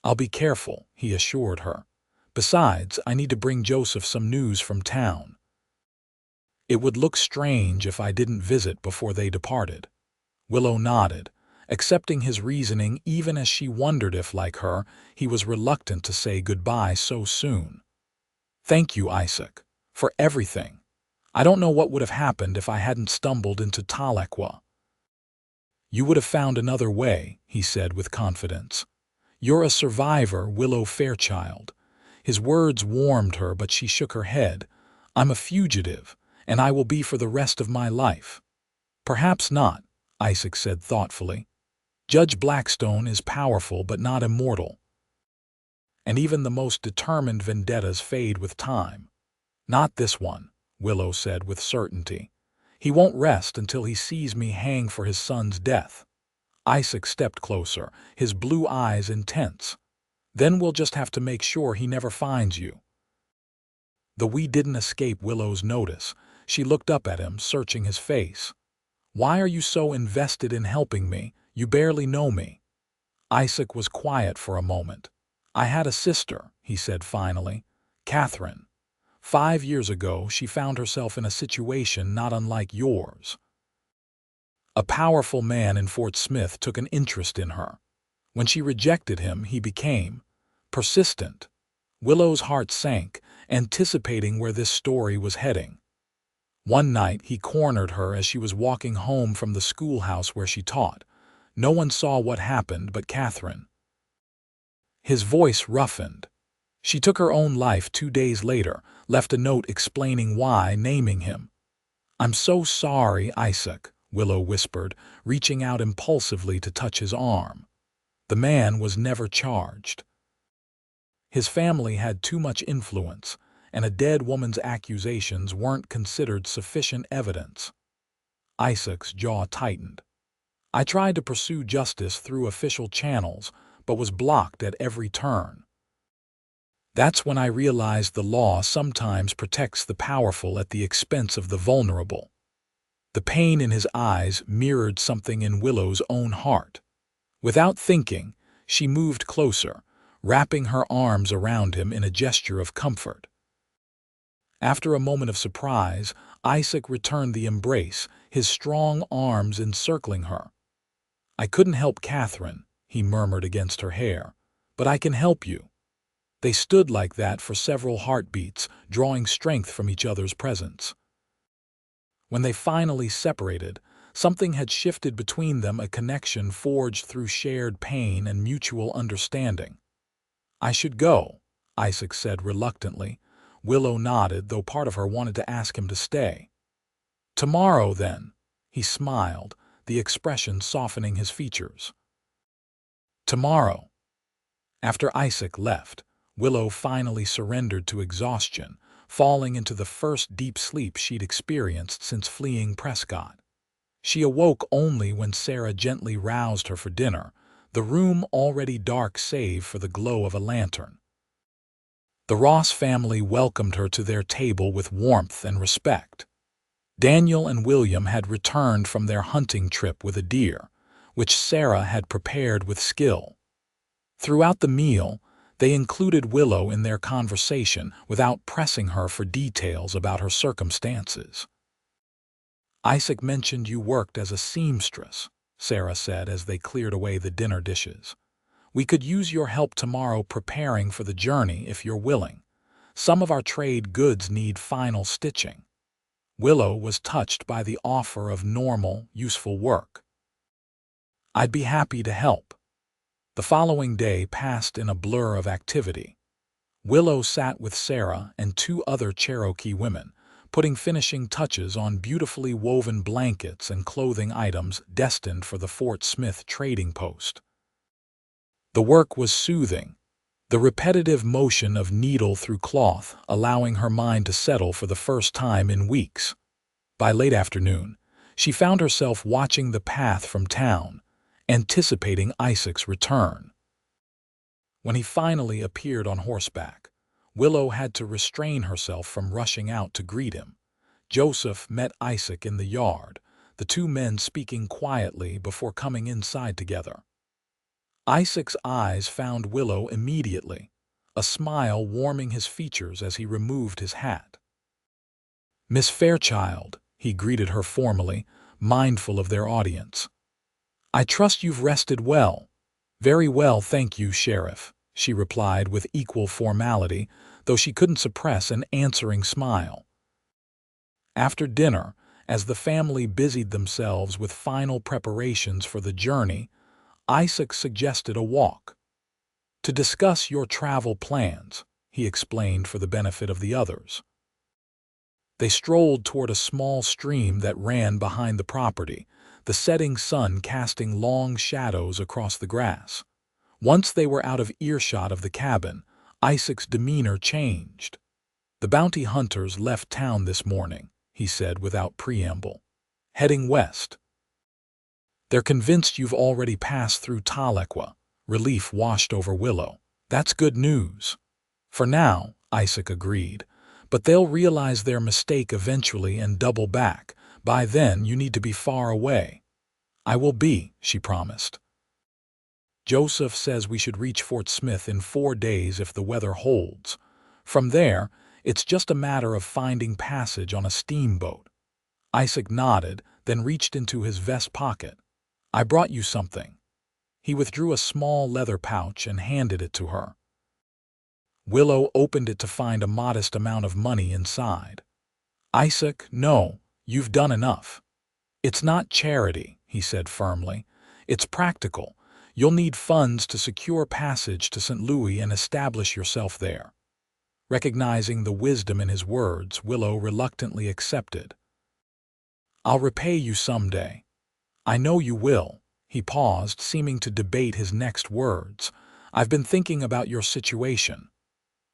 I'll be careful, he assured her. Besides, I need to bring Joseph some news from town. It would look strange if I didn't visit before they departed. Willow nodded, accepting his reasoning even as she wondered if, like her, he was reluctant to say goodbye so soon. Thank you, Isaac, for everything. I don't know what would have happened if I hadn't stumbled into Tahlequah. You would have found another way, he said with confidence. You're a survivor, Willow Fairchild. His words warmed her, but she shook her head. I'm a fugitive, and I will be for the rest of my life. Perhaps not, Isaac said thoughtfully. Judge Blackstone is powerful but not immortal. And even the most determined vendettas fade with time. Not this one, Willow said with certainty. He won't rest until he sees me hang for his son's death. Isaac stepped closer, his blue eyes intense. Then we'll just have to make sure he never finds you. Though we didn't escape Willow's notice, she looked up at him, searching his face. Why are you so invested in helping me? You barely know me. Isaac was quiet for a moment. I had a sister, he said finally, Catherine. 5 years ago, she found herself in a situation not unlike yours. A powerful man in Fort Smith took an interest in her. When she rejected him, he became persistent. Willow's heart sank, anticipating where this story was heading. One night, he cornered her as she was walking home from the schoolhouse where she taught. No one saw what happened but Catherine. His voice roughened. She took her own life 2 days later, left a note explaining why, naming him. I'm so sorry, Isaac, Willow whispered, reaching out impulsively to touch his arm. The man was never charged. His family had too much influence, and a dead woman's accusations weren't considered sufficient evidence. Isaac's jaw tightened. I tried to pursue justice through official channels, but was blocked at every turn. That's when I realized the law sometimes protects the powerful at the expense of the vulnerable. The pain in his eyes mirrored something in Willow's own heart. Without thinking, she moved closer, wrapping her arms around him in a gesture of comfort. After a moment of surprise, Isaac returned the embrace, his strong arms encircling her. "I couldn't help Catherine," he murmured against her hair, "but I can help you." They stood like that for several heartbeats, drawing strength from each other's presence. When they finally separated, something had shifted between them, a connection forged through shared pain and mutual understanding. "I should go," Isaac said reluctantly. Willow nodded, though part of her wanted to ask him to stay. "Tomorrow, then," he smiled, the expression softening his features. Tomorrow. After Isaac left, Willow finally surrendered to exhaustion, falling into the first deep sleep she'd experienced since fleeing Prescott. She awoke only when Sarah gently roused her for dinner, the room already dark save for the glow of a lantern. The Ross family welcomed her to their table with warmth and respect. Daniel and William had returned from their hunting trip with a deer, which Sarah had prepared with skill. Throughout the meal, they included Willow in their conversation without pressing her for details about her circumstances. "Isaac mentioned you worked as a seamstress," Sarah said as they cleared away the dinner dishes. "We could use your help tomorrow preparing for the journey if you're willing. Some of our trade goods need final stitching." Willow was touched by the offer of normal, useful work. "I'd be happy to help." The following day passed in a blur of activity. Willow sat with Sarah and two other Cherokee women, putting finishing touches on beautifully woven blankets and clothing items destined for the Fort Smith trading post. The work was soothing, the repetitive motion of needle through cloth allowing her mind to settle for the first time in weeks. By late afternoon, she found herself watching the path from town, anticipating Isaac's return. When he finally appeared on horseback, Willow had to restrain herself from rushing out to greet him. Joseph met Isaac in the yard, the two men speaking quietly before coming inside together. Isaac's eyes found Willow immediately, a smile warming his features as he removed his hat. "Miss Fairchild," he greeted her formally, mindful of their audience. "I trust you've rested well." "Very well, thank you, Sheriff," she replied with equal formality, though she couldn't suppress an answering smile. After dinner, as the family busied themselves with final preparations for the journey, Isaac suggested a walk. "To discuss your travel plans," he explained for the benefit of the others. They strolled toward a small stream that ran behind the property, the setting sun casting long shadows across the grass. Once they were out of earshot of the cabin, Isaac's demeanor changed. "The bounty hunters left town this morning," he said without preamble. "Heading west. They're convinced you've already passed through Tahlequah." Relief washed over Willow. "That's good news." "For now," Isaac agreed, "but they'll realize their mistake eventually and double back. By then, you need to be far away." "I will be," she promised. "Joseph says we should reach Fort Smith in 4 days if the weather holds. From there, it's just a matter of finding passage on a steamboat." Isaac nodded, then reached into his vest pocket. "I brought you something." He withdrew a small leather pouch and handed it to her. Willow opened it to find a modest amount of money inside. "Isaac, no, you've done enough." "It's not charity," he said firmly. "It's practical. You'll need funds to secure passage to St. Louis and establish yourself there." Recognizing the wisdom in his words, Willow reluctantly accepted. "I'll repay you someday." "I know you will." He paused, seeming to debate his next words. "I've been thinking about your situation."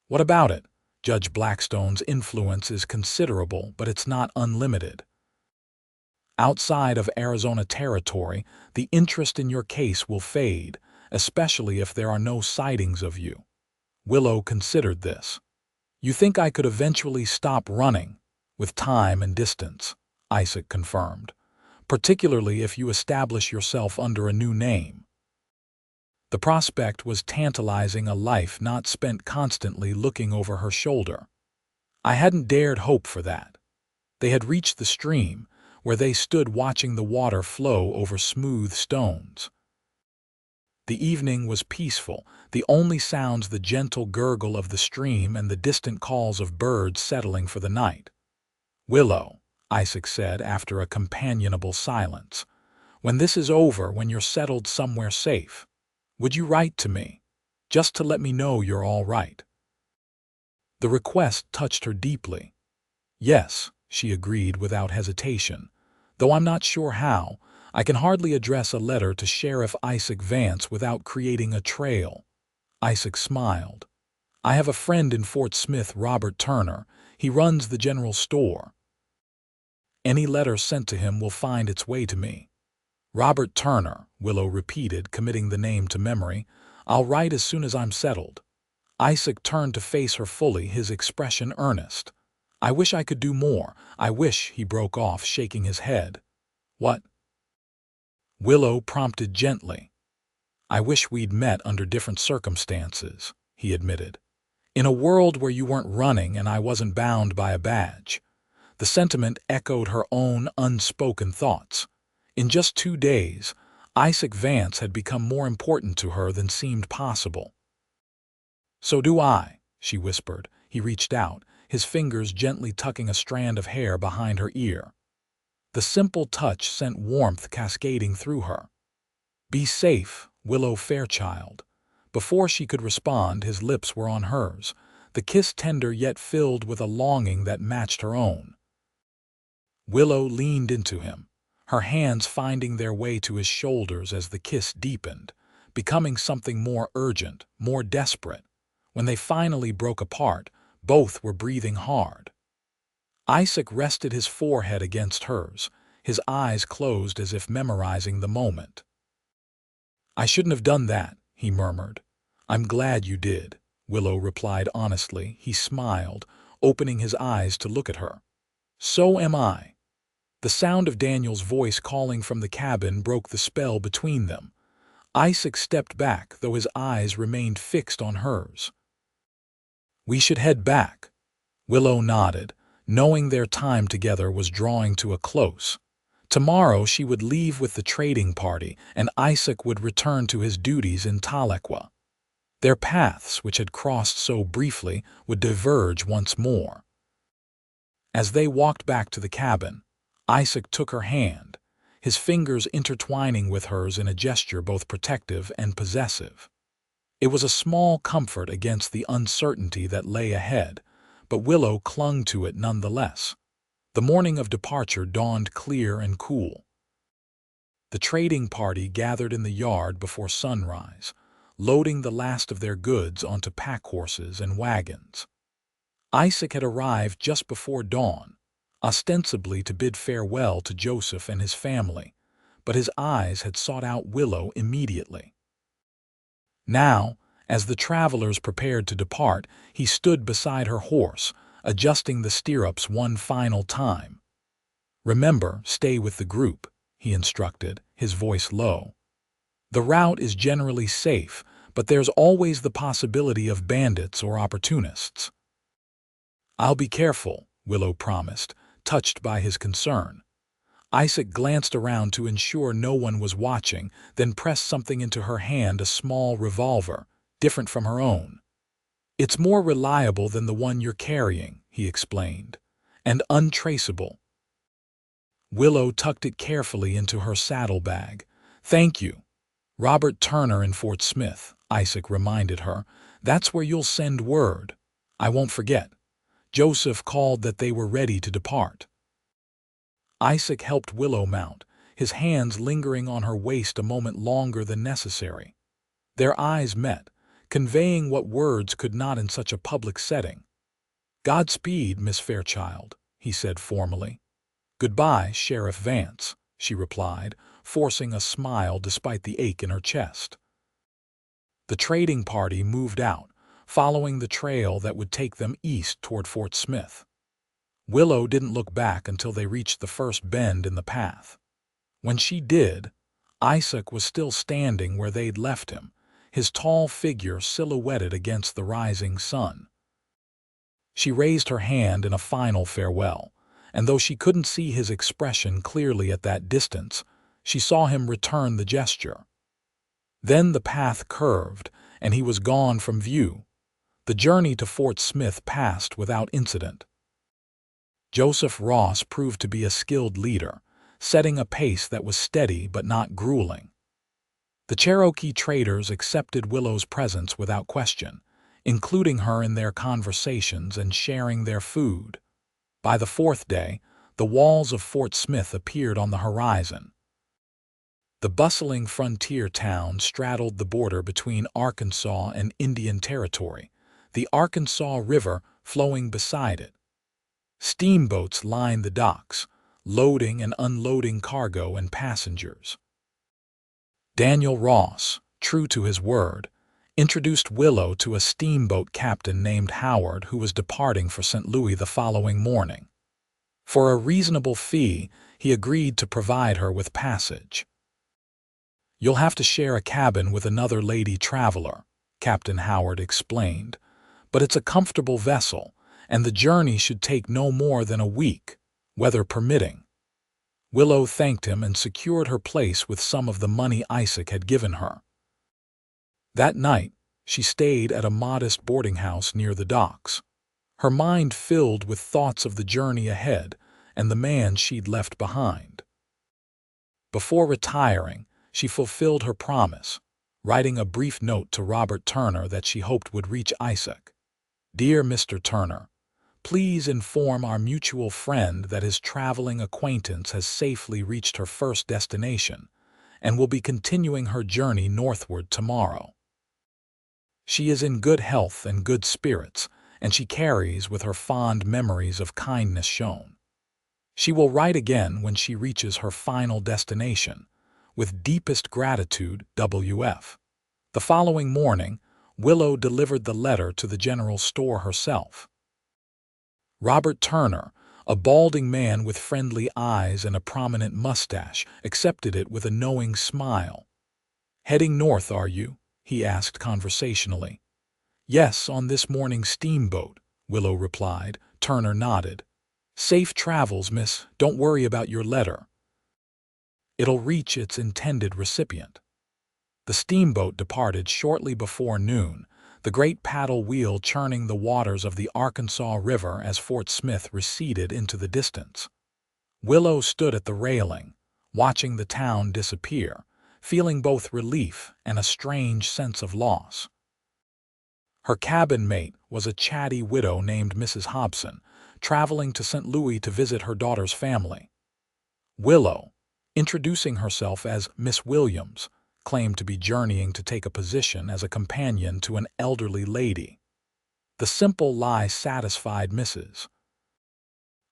"What about it?" "Judge Blackstone's influence is considerable, but it's not unlimited. Outside of Arizona territory, the interest in your case will fade, especially if there are no sightings of you." Willow considered this. "You think I could eventually stop running, with time and distance," Isaac confirmed, "particularly if you establish yourself under a new name." The prospect was tantalizing, a life not spent constantly looking over her shoulder. I hadn't dared hope for that. They had reached the stream, where they stood watching the water flow over smooth stones. The evening was peaceful, the only sounds the gentle gurgle of the stream and the distant calls of birds settling for the night. "Willow," Isaac said after a companionable silence, "when this is over, when you're settled somewhere safe, would you write to me, just to let me know you're all right?" The request touched her deeply. "Yes," she agreed without hesitation, "though I'm not sure how. I can hardly address a letter to Sheriff Isaac Vance without creating a trail." Isaac smiled. "I have a friend in Fort Smith, Robert Turner. He runs the general store. Any letter sent to him will find its way to me." "Robert Turner," Willow repeated, committing the name to memory. "I'll write as soon as I'm settled." Isaac turned to face her fully, his expression earnest. "I wish I could do more. I wish," he broke off, shaking his head. "What?" Willow prompted gently. "I wish we'd met under different circumstances," he admitted. "In a world where you weren't running and I wasn't bound by a badge." The sentiment echoed her own unspoken thoughts. In just 2 days, Isaac Vance had become more important to her than seemed possible. "So do I," she whispered. He reached out, his fingers gently tucking a strand of hair behind her ear. The simple touch sent warmth cascading through her. "Be safe, Willow Fairchild." Before she could respond, his lips were on hers, the kiss tender yet filled with a longing that matched her own. Willow leaned into him, her hands finding their way to his shoulders as the kiss deepened, becoming something more urgent, more desperate. When they finally broke apart, both were breathing hard. Isaac rested his forehead against hers, his eyes closed as if memorizing the moment. "I shouldn't have done that," he murmured. "I'm glad you did," Willow replied honestly. He smiled, opening his eyes to look at her. "So am I." The sound of Daniel's voice calling from the cabin broke the spell between them. Isaac stepped back, though his eyes remained fixed on hers. "We should head back." Willow nodded, knowing their time together was drawing to a close. Tomorrow she would leave with the trading party, and Isaac would return to his duties in Tahlequah. Their paths, which had crossed so briefly, would diverge once more. As they walked back to the cabin, Isaac took her hand, his fingers intertwining with hers in a gesture both protective and possessive. It was a small comfort against the uncertainty that lay ahead, but Willow clung to it nonetheless. The morning of departure dawned clear and cool. The trading party gathered in the yard before sunrise, loading the last of their goods onto pack horses and wagons. Isaac had arrived just before dawn, ostensibly to bid farewell to Joseph and his family, but his eyes had sought out Willow immediately. Now, as the travelers prepared to depart, he stood beside her horse, adjusting the stirrups one final time. "Remember, stay with the group," he instructed, his voice low. "The route is generally safe, but there's always the possibility of bandits or opportunists." "I'll be careful," Willow promised, touched by his concern. Isaac glanced around to ensure no one was watching, then pressed something into her hand, a small revolver, different from her own. "It's more reliable than the one you're carrying," he explained, "and untraceable." Willow tucked it carefully into her saddlebag. "Thank you." "Robert Turner in Fort Smith," Isaac reminded her. "That's where you'll send word." "I won't forget." Joseph called that they were ready to depart. Isaac helped Willow mount, his hands lingering on her waist a moment longer than necessary. Their eyes met, conveying what words could not in such a public setting. "Godspeed, Miss Fairchild," he said formally. "Goodbye, Sheriff Vance," she replied, forcing a smile despite the ache in her chest. The trading party moved out, following the trail that would take them east toward Fort Smith. Willow didn't look back until they reached the first bend in the path. When she did, Isaac was still standing where they'd left him, his tall figure silhouetted against the rising sun. She raised her hand in a final farewell, and though she couldn't see his expression clearly at that distance, she saw him return the gesture. Then the path curved, and he was gone from view. The journey to Fort Smith passed without incident. Joseph Ross proved to be a skilled leader, setting a pace that was steady but not grueling. The Cherokee traders accepted Willow's presence without question, including her in their conversations and sharing their food. By the fourth day, the walls of Fort Smith appeared on the horizon. The bustling frontier town straddled the border between Arkansas and Indian Territory, the Arkansas River flowing beside it. Steamboats lined the docks, loading and unloading cargo and passengers. Daniel Ross, true to his word, introduced Willow to a steamboat captain named Howard who was departing for St. Louis the following morning. For a reasonable fee, he agreed to provide her with passage. "You'll have to share a cabin with another lady traveler," Captain Howard explained, "but it's a comfortable vessel, and the journey should take no more than a week, weather permitting." Willow thanked him and secured her place with some of the money Isaac had given her. That night, she stayed at a modest boarding house near the docks, her mind filled with thoughts of the journey ahead and the man she'd left behind. Before retiring, she fulfilled her promise, writing a brief note to Robert Turner that she hoped would reach Isaac. "Dear Mr. Turner, please inform our mutual friend that his traveling acquaintance has safely reached her first destination and will be continuing her journey northward tomorrow. She is in good health and good spirits, and she carries with her fond memories of kindness shown. She will write again when she reaches her final destination. With deepest gratitude, W.F." The following morning, Willow delivered the letter to the general store herself. Robert Turner, a balding man with friendly eyes and a prominent mustache, accepted it with a knowing smile. "Heading north, are you?" he asked conversationally. "Yes, on this morning's steamboat," Willow replied. Turner nodded. "Safe travels, miss. Don't worry about your letter. It'll reach its intended recipient." The steamboat departed shortly before noon, the great paddle wheel churning the waters of the Arkansas River as Fort Smith receded into the distance. Willow stood at the railing, watching the town disappear, feeling both relief and a strange sense of loss. Her cabin mate was a chatty widow named Mrs. Hobson, traveling to St. Louis to visit her daughter's family. Willow, introducing herself as Miss Williams, claimed to be journeying to take a position as a companion to an elderly lady. The simple lie satisfied Mrs.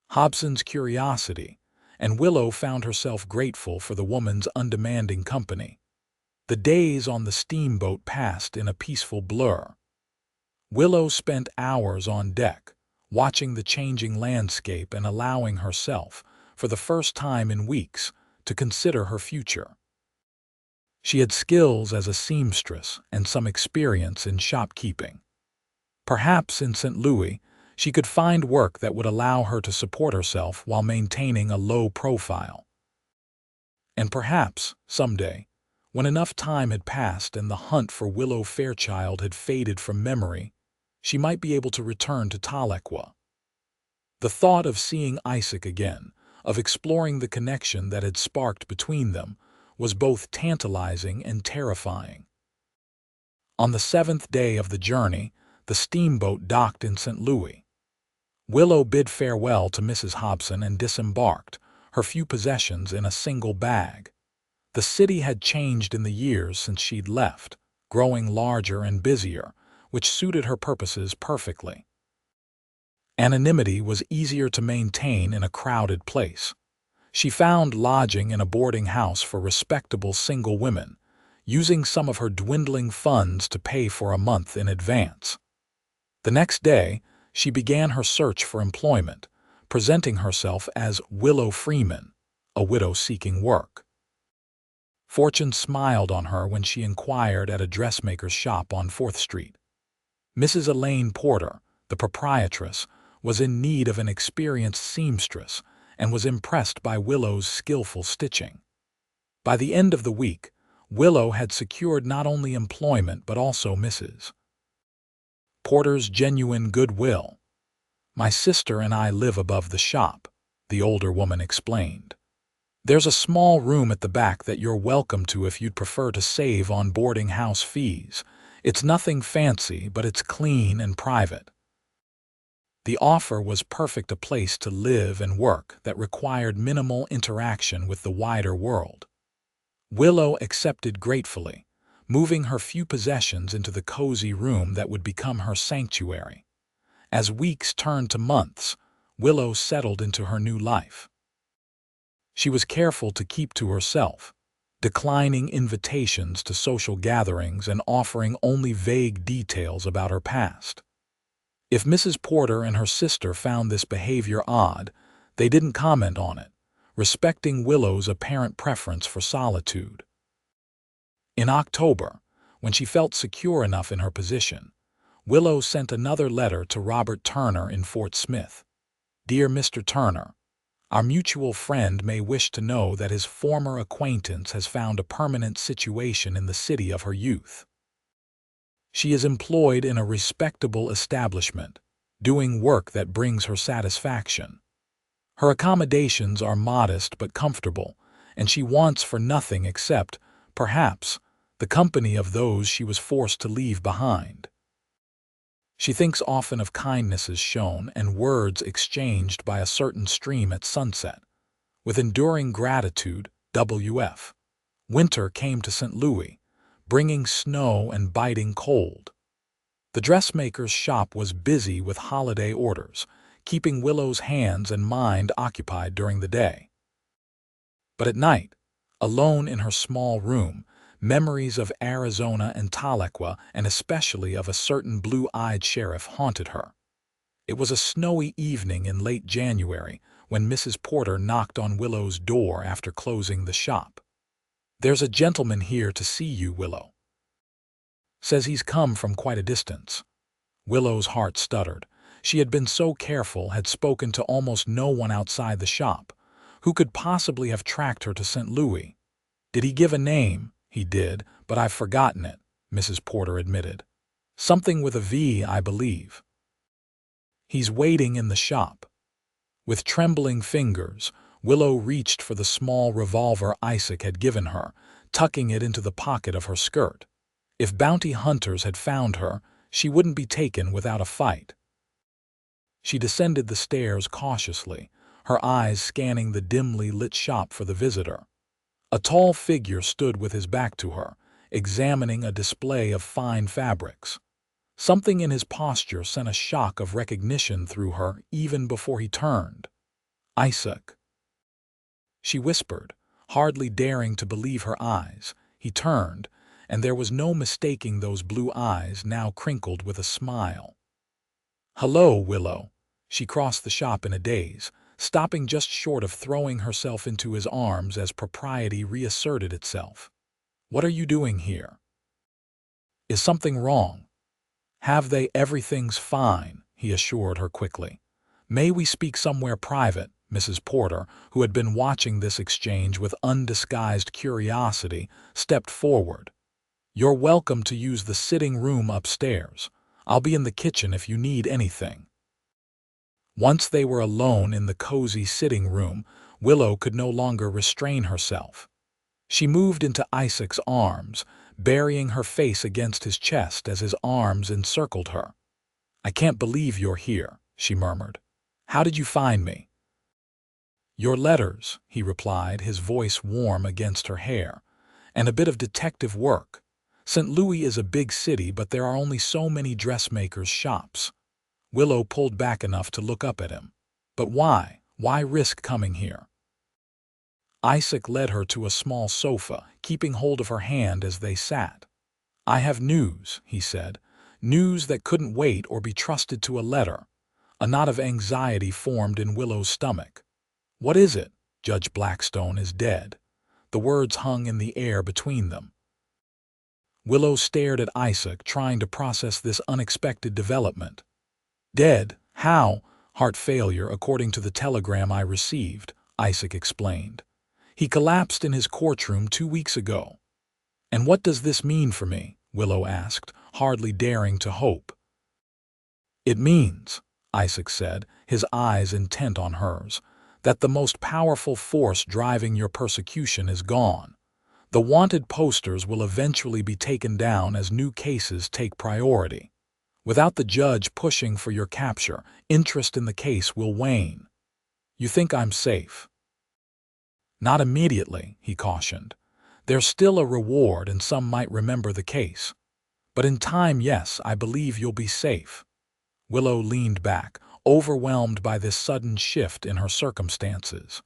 Hobson's curiosity, and Willow found herself grateful for the woman's undemanding company. The days on the steamboat passed in a peaceful blur. Willow spent hours on deck, watching the changing landscape and allowing herself, for the first time in weeks, to consider her future. She had skills as a seamstress and some experience in shopkeeping. Perhaps in St. Louis, she could find work that would allow her to support herself while maintaining a low profile. And perhaps, someday, when enough time had passed and the hunt for Willow Fairchild had faded from memory, she might be able to return to Tahlequah. The thought of seeing Isaac again, of exploring the connection that had sparked between them, was both tantalizing and terrifying. On the 7th day of the journey, the steamboat docked in St. Louis. Willow bid farewell to Mrs. Hobson and disembarked, her few possessions in a single bag. The city had changed in the years since she'd left, growing larger and busier, which suited her purposes perfectly. Anonymity was easier to maintain in a crowded place. She found lodging in a boarding house for respectable single women, using some of her dwindling funds to pay for a month in advance. The next day, she began her search for employment, presenting herself as Willow Freeman, a widow seeking work. Fortune smiled on her when she inquired at a dressmaker's shop on 4th Street. Mrs. Elaine Porter, the proprietress, was in need of an experienced seamstress and was impressed by Willow's skillful stitching. By the end of the week, Willow had secured not only employment but also Mrs. Porter's genuine goodwill. "My sister and I live above the shop," the older woman explained. "There's a small room at the back that you're welcome to if you'd prefer to save on boarding house fees. It's nothing fancy, but it's clean and private." The offer was perfect, a place to live and work that required minimal interaction with the wider world. Willow accepted gratefully, moving her few possessions into the cozy room that would become her sanctuary. As weeks turned to months, Willow settled into her new life. She was careful to keep to herself, declining invitations to social gatherings and offering only vague details about her past. If Mrs. Porter and her sister found this behavior odd, they didn't comment on it, respecting Willow's apparent preference for solitude. In October, when she felt secure enough in her position, Willow sent another letter to Robert Turner in Fort Smith. "Dear Mr. Turner, our mutual friend may wish to know that his former acquaintance has found a permanent situation in the city of her youth. She is employed in a respectable establishment, doing work that brings her satisfaction. Her accommodations are modest but comfortable, and she wants for nothing except, perhaps, the company of those she was forced to leave behind. She thinks often of kindnesses shown and words exchanged by a certain stream at sunset. With enduring gratitude, W.F." Winter came to St. Louis, bringing snow and biting cold. The dressmaker's shop was busy with holiday orders, keeping Willow's hands and mind occupied during the day. But at night, alone in her small room, memories of Arizona and Tahlequah, and especially of a certain blue-eyed sheriff, haunted her. It was a snowy evening in late January when Mrs. Porter knocked on Willow's door after closing the shop. "There's a gentleman here to see you, Willow. Says he's come from quite a distance." Willow's heart stuttered. She had been so careful, had spoken to almost no one outside the shop. Who could possibly have tracked her to St. Louis? "Did he give a name?" "He did, but I've forgotten it," Mrs. Porter admitted. "Something with a V, I believe." "He's waiting in the shop." With trembling fingers, Willow reached for the small revolver Isaac had given her, tucking it into the pocket of her skirt. If bounty hunters had found her, she wouldn't be taken without a fight. She descended the stairs cautiously, her eyes scanning the dimly lit shop for the visitor. A tall figure stood with his back to her, examining a display of fine fabrics. Something in his posture sent a shock of recognition through her even before he turned. "Isaac," she whispered, hardly daring to believe her eyes. He turned, and there was no mistaking those blue eyes, now crinkled with a smile. "Hello, Willow." She crossed the shop in a daze, stopping just short of throwing herself into his arms as propriety reasserted itself. "What are you doing here? Is something wrong?" "Have they? Everything's fine," he assured her quickly. "May we speak somewhere private?" Mrs. Porter, who had been watching this exchange with undisguised curiosity, stepped forward. "You're welcome to use the sitting room upstairs. I'll be in the kitchen if you need anything." Once they were alone in the cozy sitting room, Willow could no longer restrain herself. She moved into Isaac's arms, burying her face against his chest as his arms encircled her. "I can't believe you're here," she murmured. "How did you find me?" "Your letters," he replied, his voice warm against her hair, "and a bit of detective work. St. Louis is a big city, but there are only so many dressmakers' shops." Willow pulled back enough to look up at him. "But why? Why risk coming here?" Isaac led her to a small sofa, keeping hold of her hand as they sat. "I have news," he said. news that couldn't wait or be trusted to a letter. A knot of anxiety formed in Willow's stomach. "What is it?" "Judge Blackstone is dead." The words hung in the air between them. Willow stared at Isaac, trying to process this unexpected development. "Dead? How?" "Heart failure, according to the telegram I received," Isaac explained. "He collapsed in his courtroom 2 weeks ago." "And what does this mean for me?" Willow asked, hardly daring to hope. "It means," Isaac said, his eyes intent on hers, "that the most powerful force driving your persecution is gone. The wanted posters will eventually be taken down as new cases take priority. Without the judge pushing for your capture, interest in the case will wane. You think I'm safe?" "Not immediately," he cautioned. "There's still a reward and some might remember the case. But in time, yes, I believe you'll be safe." Willow leaned back, overwhelmed by this sudden shift in her circumstances.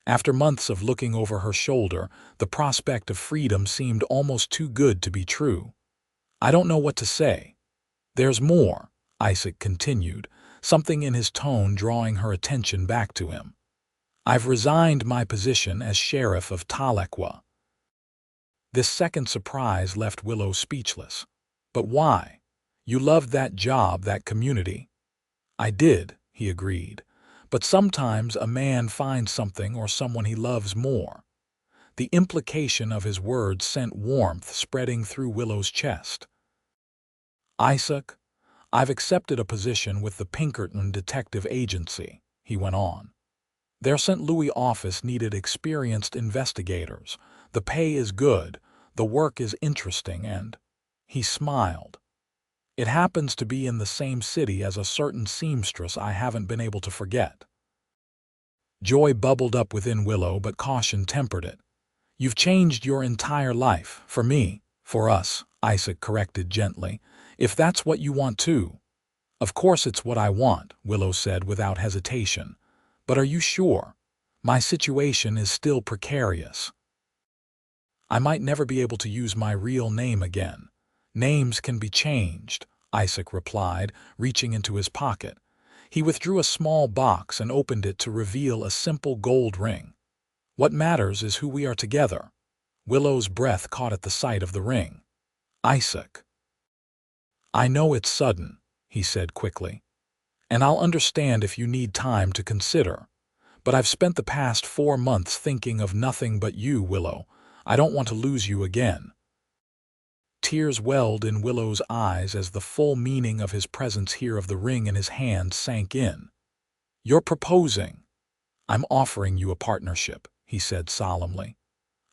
After months of looking over her shoulder, the prospect of freedom seemed almost too good to be true. "I don't know what to say." "There's more," Isaac continued, something in his tone drawing her attention back to him. "I've resigned my position as Sheriff of Tahlequah." This second surprise left Willow speechless. "But why? You loved that job, that community." "I did," he agreed. "But sometimes a man finds something or someone he loves more." The implication of his words sent warmth spreading through Willow's chest. "Isaac, I've accepted a position with the Pinkerton Detective Agency," he went on. "Their St. Louis office needed experienced investigators. The pay is good, the work is interesting, and—" he smiled. "It happens to be in the same city as a certain seamstress I haven't been able to forget." Joy bubbled up within Willow, but caution tempered it. "You've changed your entire life, for me, for us," Isaac corrected gently, "if that's what you want too." "Of course it's what I want," Willow said without hesitation. "But are you sure? My situation is still precarious. I might never be able to use my real name again." "Names can be changed," Isaac replied, reaching into his pocket. He withdrew a small box and opened it to reveal a simple gold ring. "What matters is who we are together." Willow's breath caught at the sight of the ring. "Isaac." "I know it's sudden," he said quickly. "And I'll understand if you need time to consider. But I've spent the past 4 months thinking of nothing but you, Willow. I don't want to lose you again." Tears welled in Willow's eyes as the full meaning of his presence here of the ring in his hand sank in. "You're proposing." "I'm offering you a partnership," he said solemnly.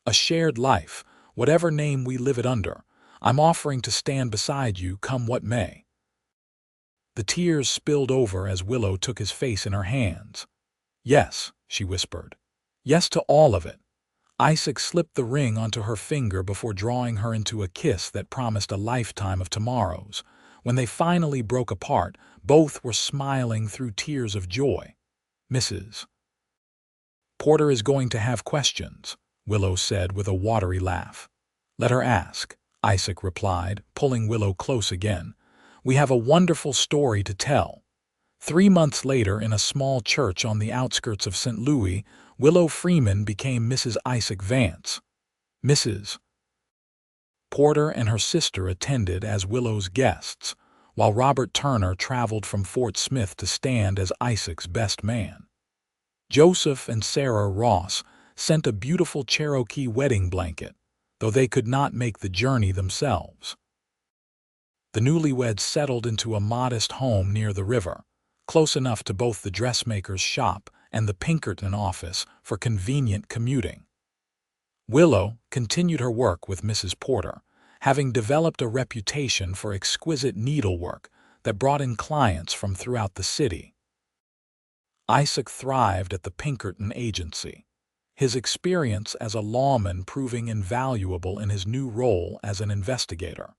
"A shared life, whatever name we live it under. I'm offering to stand beside you come what may." The tears spilled over as Willow took his face in her hands. "Yes," she whispered. "Yes to all of it." Isaac slipped the ring onto her finger before drawing her into a kiss that promised a lifetime of tomorrows. When they finally broke apart, both were smiling through tears of joy. "Mrs. Porter is going to have questions," Willow said with a watery laugh. "Let her ask," Isaac replied, pulling Willow close again. "We have a wonderful story to tell." 3 months later, in a small church on the outskirts of St. Louis, Willow Freeman became Mrs. Isaac Vance. Mrs. Porter and her sister attended as Willow's guests, while Robert Turner traveled from Fort Smith to stand as Isaac's best man. Joseph and Sarah Ross sent a beautiful Cherokee wedding blanket, though they could not make the journey themselves. The newlyweds settled into a modest home near the river, close enough to both the dressmaker's shop and the Pinkerton office for convenient commuting. Willow continued her work with Mrs. Porter, having developed a reputation for exquisite needlework that brought in clients from throughout the city. Isaac thrived at the Pinkerton agency, his experience as a lawman proving invaluable in his new role as an investigator.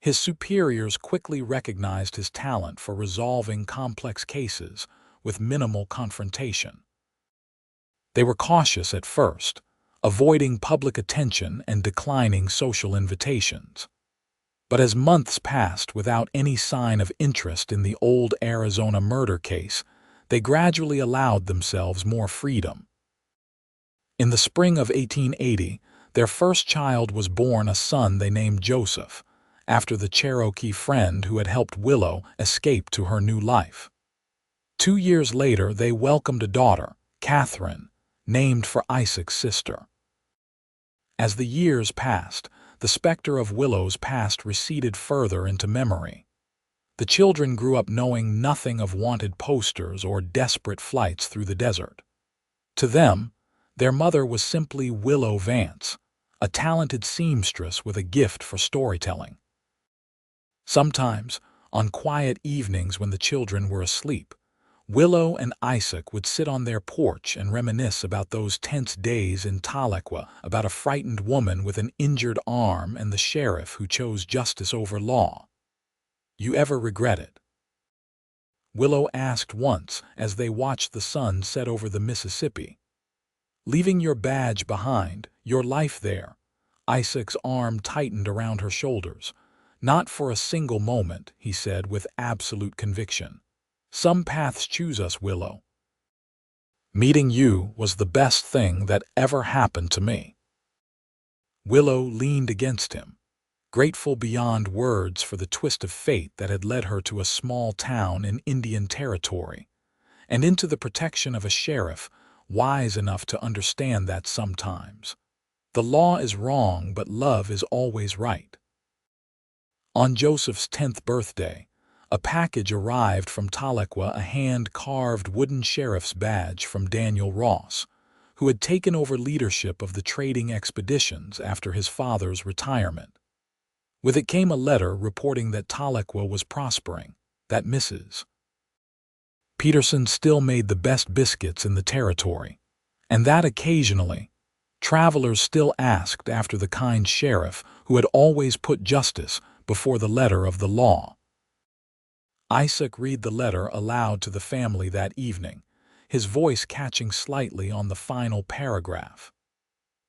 His superiors quickly recognized his talent for resolving complex cases with minimal confrontation. They were cautious at first, avoiding public attention and declining social invitations. But as months passed without any sign of interest in the old Arizona murder case, they gradually allowed themselves more freedom. In the spring of 1880, their first child was born, a son they named Joseph, after the Cherokee friend who had helped Willow escape to her new life. 2 years later, they welcomed a daughter, Catherine, named for Isaac's sister. As the years passed, the specter of Willow's past receded further into memory. The children grew up knowing nothing of wanted posters or desperate flights through the desert. To them, their mother was simply Willow Vance, a talented seamstress with a gift for storytelling. Sometimes, on quiet evenings when the children were asleep, Willow and Isaac would sit on their porch and reminisce about those tense days in Tahlequah, about a frightened woman with an injured arm and the sheriff who chose justice over law. "You ever regret it?" Willow asked once as they watched the sun set over the Mississippi. "Leaving your badge behind, your life there." Isaac's arm tightened around her shoulders. "Not for a single moment," he said with absolute conviction. "Some paths choose us, Willow. Meeting you was the best thing that ever happened to me." Willow leaned against him, grateful beyond words for the twist of fate that had led her to a small town in Indian Territory, and into the protection of a sheriff wise enough to understand that sometimes the law is wrong but love is always right. On Joseph's 10th birthday, a package arrived from Tahlequah, a hand-carved wooden sheriff's badge from Daniel Ross, who had taken over leadership of the trading expeditions after his father's retirement. With it came a letter reporting that Tahlequah was prospering, that Mrs. Peterson still made the best biscuits in the territory, and that occasionally, travelers still asked after the kind sheriff who had always put justice before the letter of the law. Isaac read the letter aloud to the family that evening, his voice catching slightly on the final paragraph.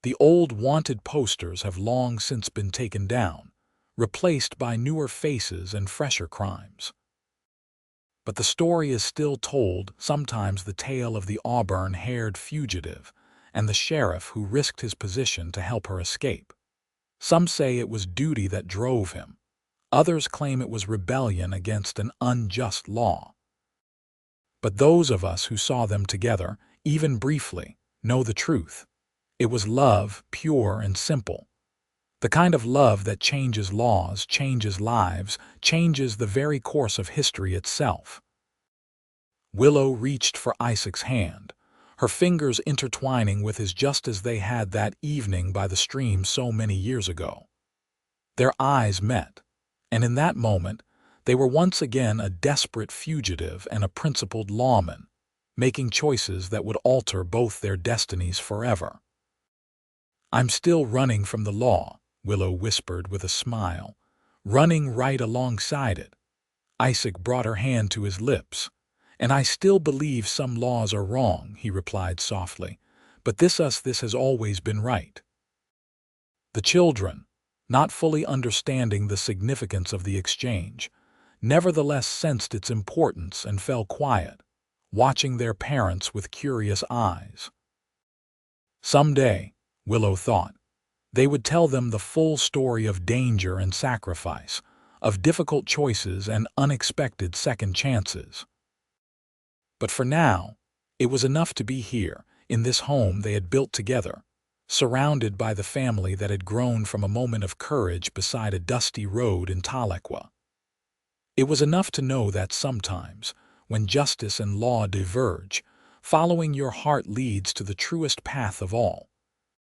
"The old wanted posters have long since been taken down, replaced by newer faces and fresher crimes. But the story is still told, sometimes the tale of the auburn-haired fugitive and the sheriff who risked his position to help her escape. Some say it was duty that drove him. Others claim it was rebellion against an unjust law. But those of us who saw them together, even briefly, know the truth. It was love, pure and simple. The kind of love that changes laws, changes lives, changes the very course of history itself." Willow reached for Isaac's hand, her fingers intertwining with his just as they had that evening by the stream so many years ago. Their eyes met, and in that moment, they were once again a desperate fugitive and a principled lawman, making choices that would alter both their destinies forever. "I'm still running from the law," Willow whispered with a smile, "running right alongside it." Isaac brought her hand to his lips. "And I still believe some laws are wrong," he replied softly, "but this has always been right." The children, not fully understanding the significance of the exchange, nevertheless sensed its importance and fell quiet, watching their parents with curious eyes. Someday, Willow thought, they would tell them the full story of danger and sacrifice, of difficult choices and unexpected second chances. But for now, it was enough to be here, in this home they had built together, surrounded by the family that had grown from a moment of courage beside a dusty road in Tahlequah. It was enough to know that sometimes, when justice and law diverge, following your heart leads to the truest path of all.